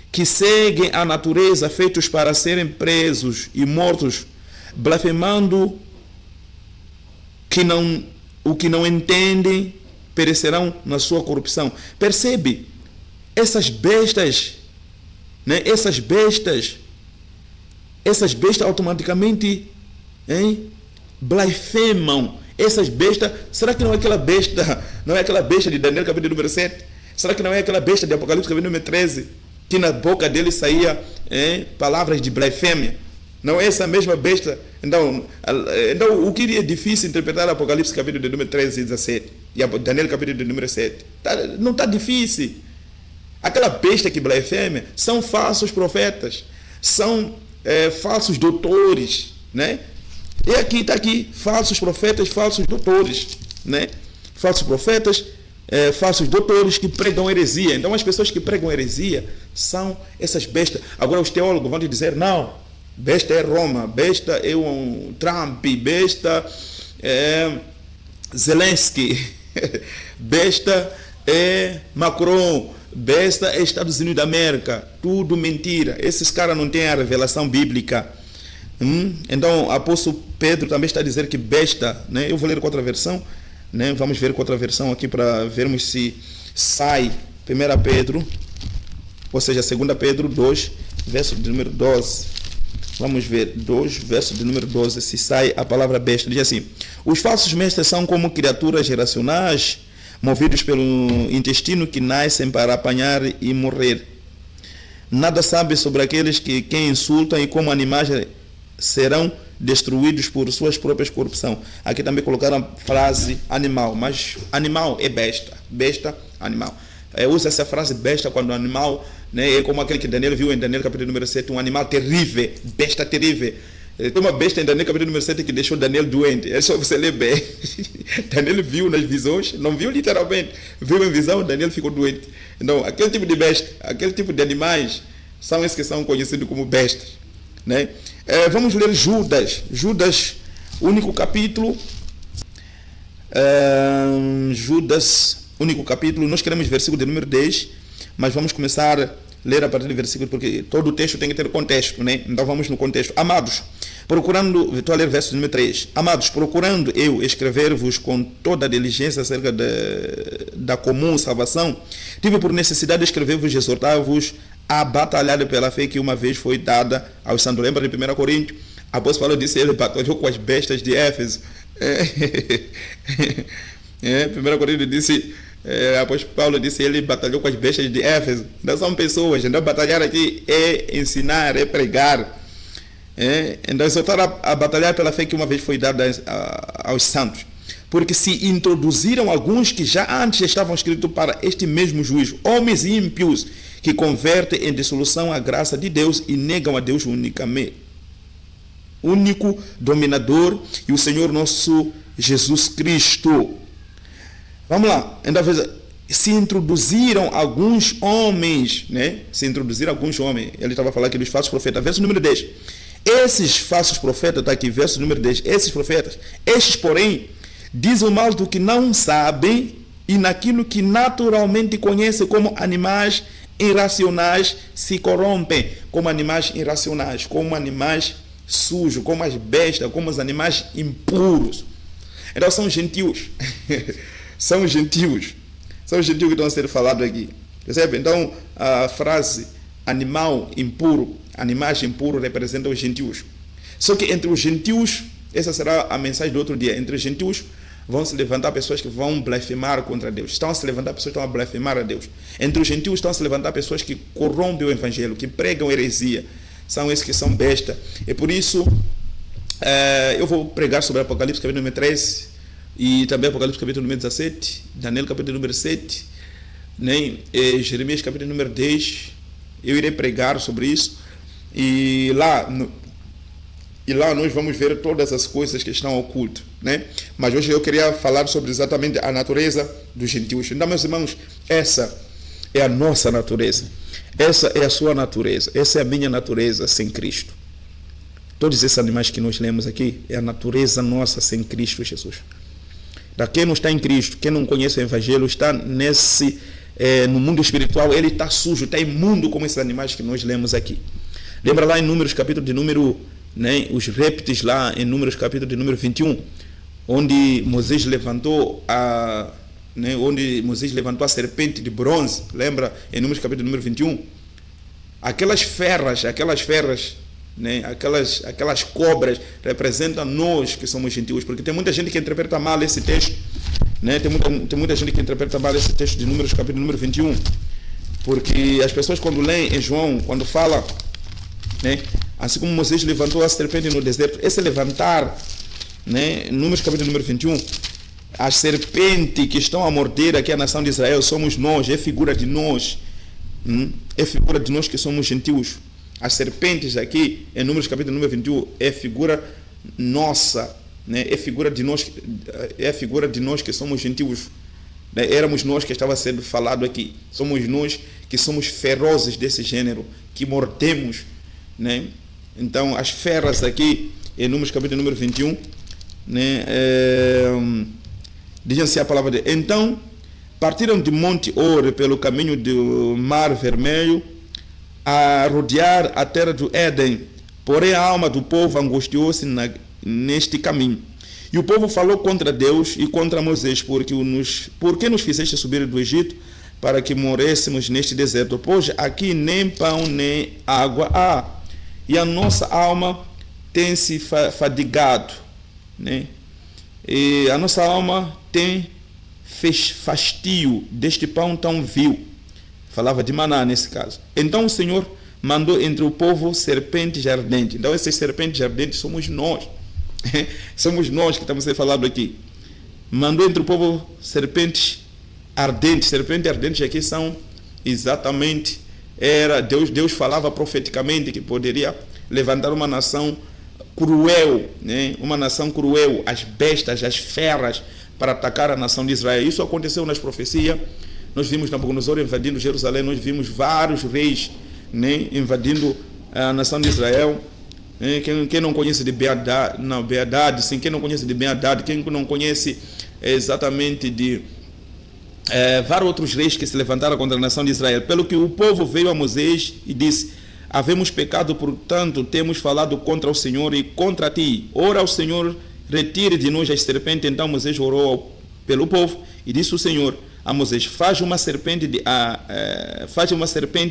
que seguem a natureza, feitos para serem presos e mortos, blasfemando o que não entendem, perecerão na sua corrupção. Percebe? Essas bestas, né? Essas bestas automaticamente blasfemam. Essas bestas, será que não é aquela besta de Daniel capítulo número 7? Será que não é aquela besta de Apocalipse capítulo número 13? Que na boca dele saía palavras de blasfêmia. Não é essa mesma besta? Então o que é difícil interpretar Apocalipse capítulo de número 13 e 17 e Daniel capítulo de número 7? Não está difícil. Aquela besta que blasfêmia são falsos profetas, são falsos doutores, né? E aqui está aqui, falsos profetas, falsos doutores, né? Falsos profetas, falsos doutores que pregam heresia. Então as pessoas que pregam heresia são essas bestas. Agora os teólogos vão te dizer: não, besta é Roma, besta é um Trump, besta é Zelensky, besta é Macron, besta é Estados Unidos da América. Tudo mentira. Esses caras não têm a revelação bíblica. Então o apóstolo Pedro também está a dizer que besta, né? Eu vou ler com outra versão, né? Vamos ver com outra versão aqui para vermos se sai. 1 Pedro ou seja, 2 Pedro 2, verso de número 12. Vamos ver, 2, verso de número 12, se sai a palavra besta. Diz assim: os falsos mestres são como criaturas irracionais, movidos pelo intestino, que nascem para apanhar e morrer. Nada sabe sobre aqueles que quem insultam, e como animais serão destruídos por suas próprias corrupção. Aqui também colocaram a frase animal, mas animal é besta, besta, animal. Usa essa frase besta quando o animal, né, é como aquele que Daniel viu em Daniel capítulo número 7, um animal terrível, besta terrível. Tem uma besta em Daniel capítulo número 7 que deixou Daniel doente. É só você ler bem. Daniel viu nas visões, não viu literalmente, viu em visão, Daniel ficou doente. Então, aquele tipo de besta, aquele tipo de animais, são esses que são conhecidos como bestas, né? Vamos ler Judas. Judas, único capítulo. Judas, único capítulo. Nós queremos versículo de número 10, mas vamos começar a ler a partir do versículo, porque todo o texto tem que ter contexto, né? Então vamos no contexto. Amados, procurando, estou a ler verso número 3. Amados, procurando eu escrever-vos com toda a diligência acerca da comum salvação, tive por necessidade de escrever-vos e exortar-vos a batalhar pela fé que uma vez foi dada aos santos. Lembra de 1 Coríntios? A apóstolo Paulo disse: ele batalhou com as bestas de Éfeso. 1 Coríntios disse, o apóstolo Paulo disse: ele batalhou com as bestas de Éfeso. Então são pessoas. Então batalhar aqui é ensinar, é pregar. Então exortar a batalhar pela fé que uma vez foi dada aos santos. Porque se introduziram alguns que já antes estavam escritos para este mesmo juízo, homens ímpios, que convertem em dissolução a graça de Deus e negam a Deus único dominador, e o Senhor nosso Jesus Cristo. Vamos lá. Então, se introduziram alguns homens, né? Se introduziram alguns homens. Ele estava falando aqui dos falsos profetas. Verso número 10. Esses falsos profetas, está aqui, verso número 10. Esses profetas, estes, porém, dizem mal do que não sabem, e naquilo que naturalmente conhecem como animais irracionais se corrompem, como animais irracionais, como animais sujos, como as bestas, como os animais impuros. Então são gentios. São gentios. São gentios que estão a ser falados aqui. Percebe? Então a frase animal impuro, animais impuros, representa os gentios. Só que entre os gentios, essa será a mensagem do outro dia, entre os gentios vão se levantar pessoas que vão blasfemar contra Deus. Estão a se levantar pessoas que estão a blasfemar a Deus. Entre os gentios estão a se levantar pessoas que corrompem o evangelho, que pregam heresia. São esses que são besta. E por isso, eu vou pregar sobre Apocalipse capítulo número 13 e também Apocalipse capítulo número 17, Daniel capítulo número 7, né? Jeremias capítulo número 10. Eu irei pregar sobre isso. E lá nós vamos ver todas as coisas que estão ocultas, né? Mas hoje eu queria falar sobre exatamente a natureza dos gentios. Então, meus irmãos, essa é a nossa natureza. Essa é a sua natureza. Essa é a minha natureza sem Cristo. Todos esses animais que nós lemos aqui é a natureza nossa sem Cristo Jesus. Da quem não está em Cristo, quem não conhece o Evangelho, está no mundo espiritual, ele está sujo, está imundo como esses animais que nós lemos aqui. Lembra lá em Números, capítulo de número, né, os répteis lá em Números, capítulo de número 21, onde Moisés levantou a serpente de bronze. Lembra em Números, capítulo número 21? Aquelas feras, né, aquelas cobras representam nós que somos gentios, porque tem muita gente que interpreta mal esse texto, né? Tem muita gente que interpreta mal esse texto de Números, capítulo número 21, porque as pessoas quando leem em João, quando fala, né, assim como Moisés levantou a serpente no deserto, esse levantar, né, Números capítulo número 21, as serpentes que estão a morder aqui a nação de Israel somos nós, é figura de nós, é figura de nós que somos gentios. As serpentes aqui em Números capítulo número 21 é figura nossa, né? É figura de nós que somos gentios, né? Éramos nós que estava sendo falado aqui. Somos nós que somos ferozes desse gênero, que mordemos, né? Então as feras aqui em Números capítulo número 21, né? Diz assim a palavra de: então partiram de Monte Or pelo caminho do Mar Vermelho a rodear a terra do Éden. Porém a alma do povo angustiou-se neste caminho. E o povo falou contra Deus e contra Moisés: por que nos fizeste subir do Egito para que morrêssemos neste deserto, pois aqui nem pão nem água há, e a nossa alma tem se fadigado, né? E a nossa alma tem fastio deste pão tão vil. Falava de maná nesse caso. Então o Senhor mandou entre o povo serpentes ardentes. Então essas serpentes ardentes somos nós. Somos nós que estamos a falar aqui. Mandou entre o povo serpentes ardentes. Serpentes ardentes aqui são exatamente, Deus falava profeticamente que poderia levantar uma nação cruel, né? Uma nação cruel, as bestas, as feras, para atacar a nação de Israel. Isso aconteceu nas profecias. Nós vimos Nabucodonosor invadindo Jerusalém, nós vimos vários reis, né, invadindo a nação de Israel. Quem não conhece de Beadad, sim, quem não conhece de Beadad, quem não conhece exatamente de vários outros reis que se levantaram contra a nação de Israel. Pelo que o povo veio a Moisés e disse: havemos pecado, portanto temos falado contra o Senhor e contra ti. Ora ao Senhor, retire de nós as serpentes. Então Moisés orou pelo povo e disse o Senhor a Moisés: faz uma serpente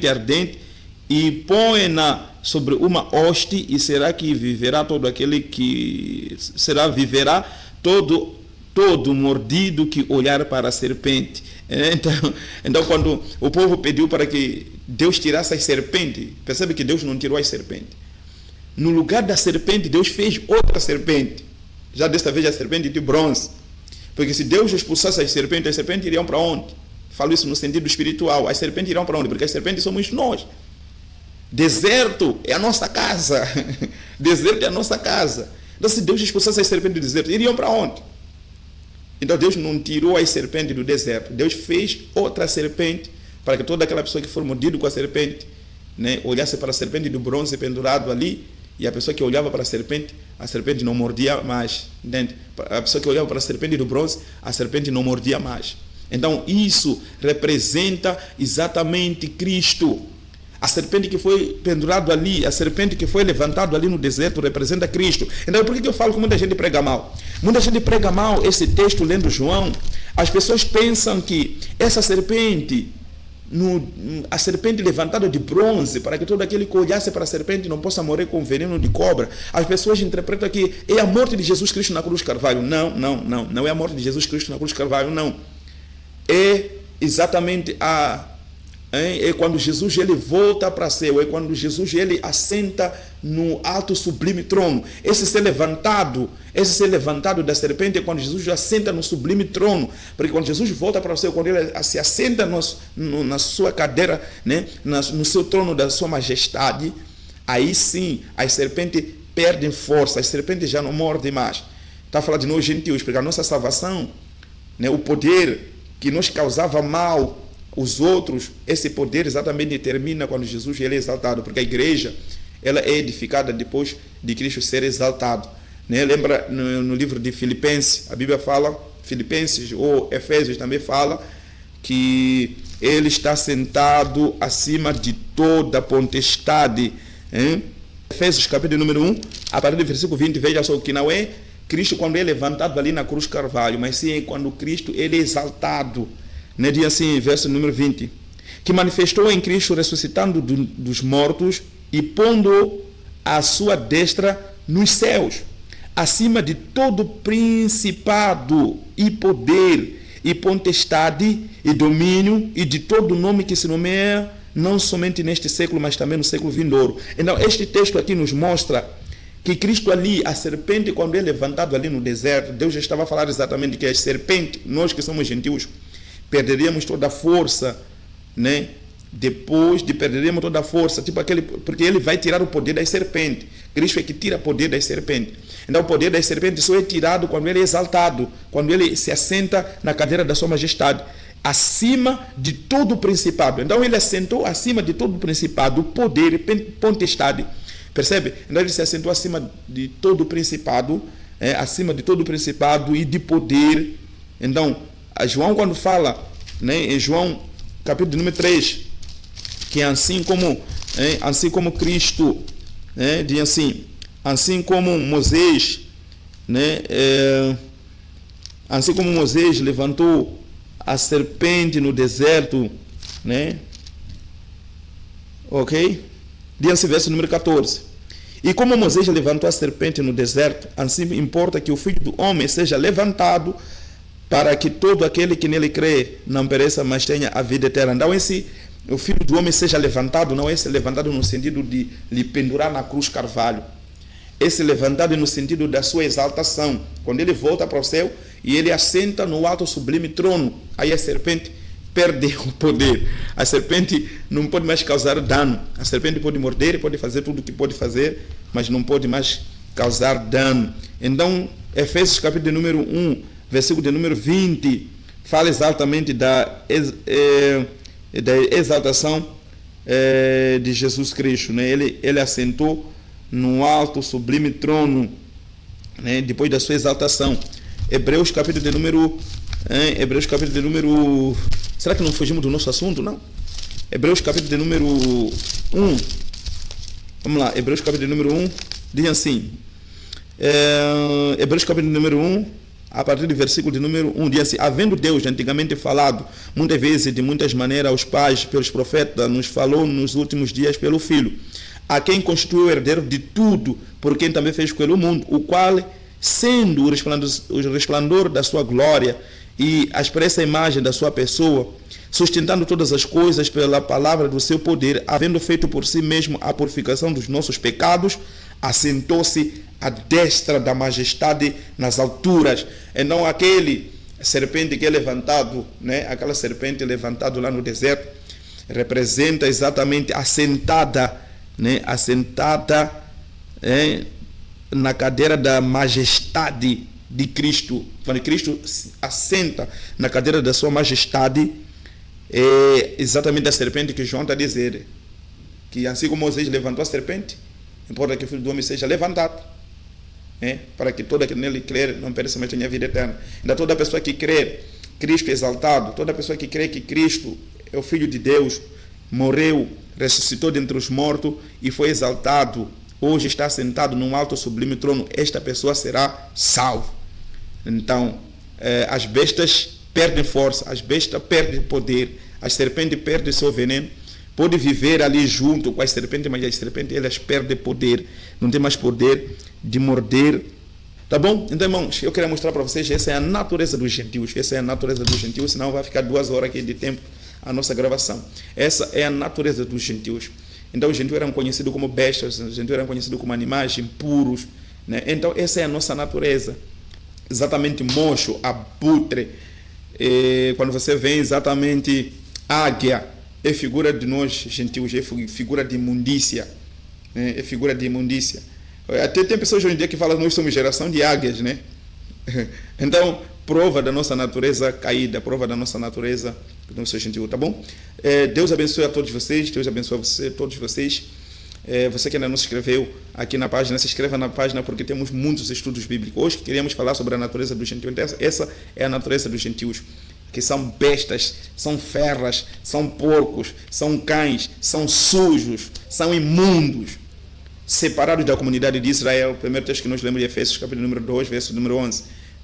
ardente e põe-na sobre uma hoste, e será que viverá todo aquele que viverá todo mordido que olhar para a serpente. Então quando o povo pediu para que Deus tirasse as serpentes, percebe que Deus não tirou as serpentes. No lugar da serpente, Deus fez outra serpente. Já desta vez a serpente de bronze. Porque se Deus expulsasse as serpentes iriam para onde? Falo isso no sentido espiritual. As serpentes irão para onde? Porque as serpentes somos nós. Deserto é a nossa casa. Deserto é a nossa casa. Então se Deus expulsasse as serpentes do deserto, iriam para onde? Então Deus não tirou as serpentes do deserto. Deus fez outra serpente para que toda aquela pessoa que for mordida com a serpente, né, olhasse para a serpente do bronze pendurado ali, e a pessoa que olhava para a serpente não mordia mais. Entende? A pessoa que olhava para a serpente do bronze, a serpente não mordia mais. Então isso representa exatamente Cristo. A serpente que foi pendurado ali, a serpente que foi levantado ali no deserto representa Cristo. Então por que eu falo que muita gente prega mal? Muita gente prega mal esse texto lendo João. As pessoas pensam que essa serpente, a serpente levantada de bronze, para que todo aquele que olhasse para a serpente não possa morrer com veneno de cobra. As pessoas interpretam que é a morte de Jesus Cristo na cruz do Carvalho. Não é a morte de Jesus Cristo na cruz do Carvalho, não. É exatamente é quando Jesus ele volta para o céu, é quando Jesus ele assenta no alto sublime trono. Esse ser levantado da serpente é quando Jesus assenta no sublime trono. Porque quando Jesus volta para o céu, quando ele se assenta na sua cadeira, né, no seu trono da sua majestade, aí sim as serpentes perdem força, as serpentes já não mordem mais. Está falando de nós gentios, porque a nossa salvação, né, o poder que nos causava mal os outros, esse poder exatamente termina quando Jesus ele é exaltado, porque a igreja ela é edificada depois de Cristo ser exaltado, né? Lembra no livro de Filipenses, a Bíblia fala, Filipenses ou Efésios também fala que ele está sentado acima de toda potestade, hein? Efésios capítulo número 1, a partir do versículo 20, veja só que não é Cristo quando é levantado ali na cruz Carvalho, mas sim quando Cristo ele é exaltado. Né, diz assim, verso número 20, que manifestou em Cristo ressuscitando dos mortos e pondo a sua destra nos céus, acima de todo principado e poder e potestade e domínio e de todo nome que se nomeia, não somente neste século, mas também no século vindouro. Então este texto aqui nos mostra que Cristo ali, a serpente quando é levantado ali no deserto, Deus já estava a falar exatamente que a serpente, nós que somos gentios, perderíamos toda a força, né? Depois de perderíamos toda a força, porque ele vai tirar o poder das serpentes. Cristo é que tira o poder das serpentes. Então o poder das serpentes só é tirado quando ele é exaltado, quando ele se assenta na cadeira da sua majestade, acima de todo o principado. Então ele assentou acima de todo o principado, poder e potestade. Percebe? Então ele se assentou acima de todo o principado, acima de todo o principado e de poder. Então a João quando fala, né, em João capítulo número 3, que assim como Cristo, né, diz assim como Moisés, né, assim como Moisés levantou a serpente no deserto, né? Ok? Diz-se verso número 14. E como Moisés levantou a serpente no deserto, assim importa que o Filho do Homem seja levantado para que todo aquele que nele crê não pereça, mas tenha a vida eterna. Então, o Filho do Homem seja levantado, não é esse levantado no sentido de lhe pendurar na cruz carvalho. Esse levantado no sentido da sua exaltação. Quando ele volta para o céu e ele assenta no alto sublime trono, aí a serpente perde o poder. A serpente não pode mais causar dano. A serpente pode morder, pode fazer tudo o que pode fazer, mas não pode mais causar dano. Então, Efésios capítulo de número 1, versículo de número 20, fala exatamente da exaltação de Jesus Cristo, né? Ele assentou no alto sublime trono, né? Depois da sua exaltação. Hebreus capítulo de número será que não fugimos do nosso assunto? Não. Hebreus capítulo de número 1. Vamos lá, Hebreus capítulo de número 1 diz assim, Hebreus capítulo de número 1, a partir do versículo de número 1, diz assim: havendo Deus antigamente falado muitas vezes, de muitas maneiras, aos pais, pelos profetas, nos falou nos últimos dias pelo Filho, a quem constituiu o herdeiro de tudo, por quem também fez com ele o mundo, o qual, sendo o resplandor da sua glória e a expressa imagem da sua pessoa, sustentando todas as coisas pela palavra do seu poder, havendo feito por si mesmo a purificação dos nossos pecados, assentou-se à destra da majestade nas alturas. Então aquele serpente que é levantado, né, aquela serpente levantada lá no deserto, representa exatamente assentada, né, assentada na cadeira da majestade de Cristo. Quando Cristo assenta na cadeira da sua majestade, é exatamente a serpente que João está a dizer, que assim como Moisés levantou a serpente, importa que o Filho do Homem seja levantado, para que todo aquele nele crer não pereça, mas tenha vida eterna. Então toda pessoa que crê Cristo é exaltado, toda pessoa que crê que Cristo é o Filho de Deus, morreu, ressuscitou dentre os mortos e foi exaltado, hoje está sentado num alto sublime trono, esta pessoa será salva. Então, as bestas perdem força, as bestas perdem poder, a serpente perde seu veneno, pode viver ali junto com as serpentes, mas as serpentes elas perdem poder, não tem mais poder de morder. Tá bom? Então, irmãos, eu queria mostrar para vocês, essa é a natureza dos gentios, essa é a natureza dos gentios, senão vai ficar 2 horas aqui de tempo a nossa gravação. Essa é a natureza dos gentios. Então, os gentios eram conhecidos como bestas, os gentios eram conhecidos como animais impuros, né? Então, essa é a nossa natureza. Exatamente mocho, abutre. Quando você vê exatamente águia, é figura de nós gentios, é figura de imundícia, né? É figura de imundícia. Até tem pessoas hoje em dia que falam que nós somos geração de águias, né? Então, prova da nossa natureza caída, prova da nossa natureza do nosso gentil, tá bom? Deus abençoe a todos vocês, Deus abençoe todos vocês. Você que ainda não se inscreveu aqui na página, se inscreva na página, porque temos muitos estudos bíblicos. Hoje queríamos falar sobre a natureza dos gentios. Então, essa é a natureza dos gentios, que são bestas, são feras, são porcos, são cães, são sujos, são imundos, separados da comunidade de Israel. O primeiro texto que nós lemos de Efésios, capítulo número 2, verso número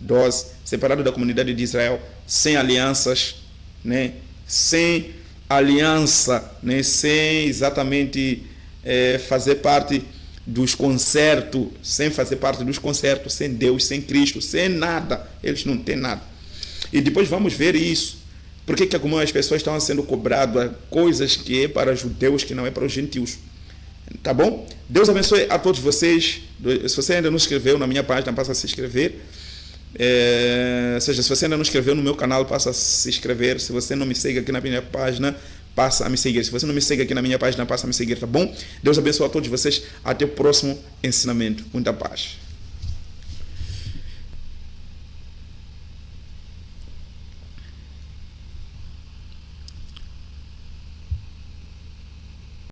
12, separado da comunidade de Israel, sem alianças, né? Sem aliança, né? Sem exatamente fazer parte dos concertos, sem fazer parte dos concertos, sem Deus, sem Cristo, sem nada. Eles não têm nada. E depois vamos ver isso. Por que algumas pessoas estão sendo cobradas coisas que é para judeus, que não é para os gentios? Tá bom? Deus abençoe a todos vocês. Se você ainda não se inscreveu na minha página, passa a se inscrever. Ou seja, se você ainda não se inscreveu no meu canal, passa a se inscrever. Se você não me segue aqui na minha página, passa a me seguir. Se você não me segue aqui na minha página, passa a me seguir, tá bom? Deus abençoe a todos vocês. Até o próximo ensinamento. Muita paz.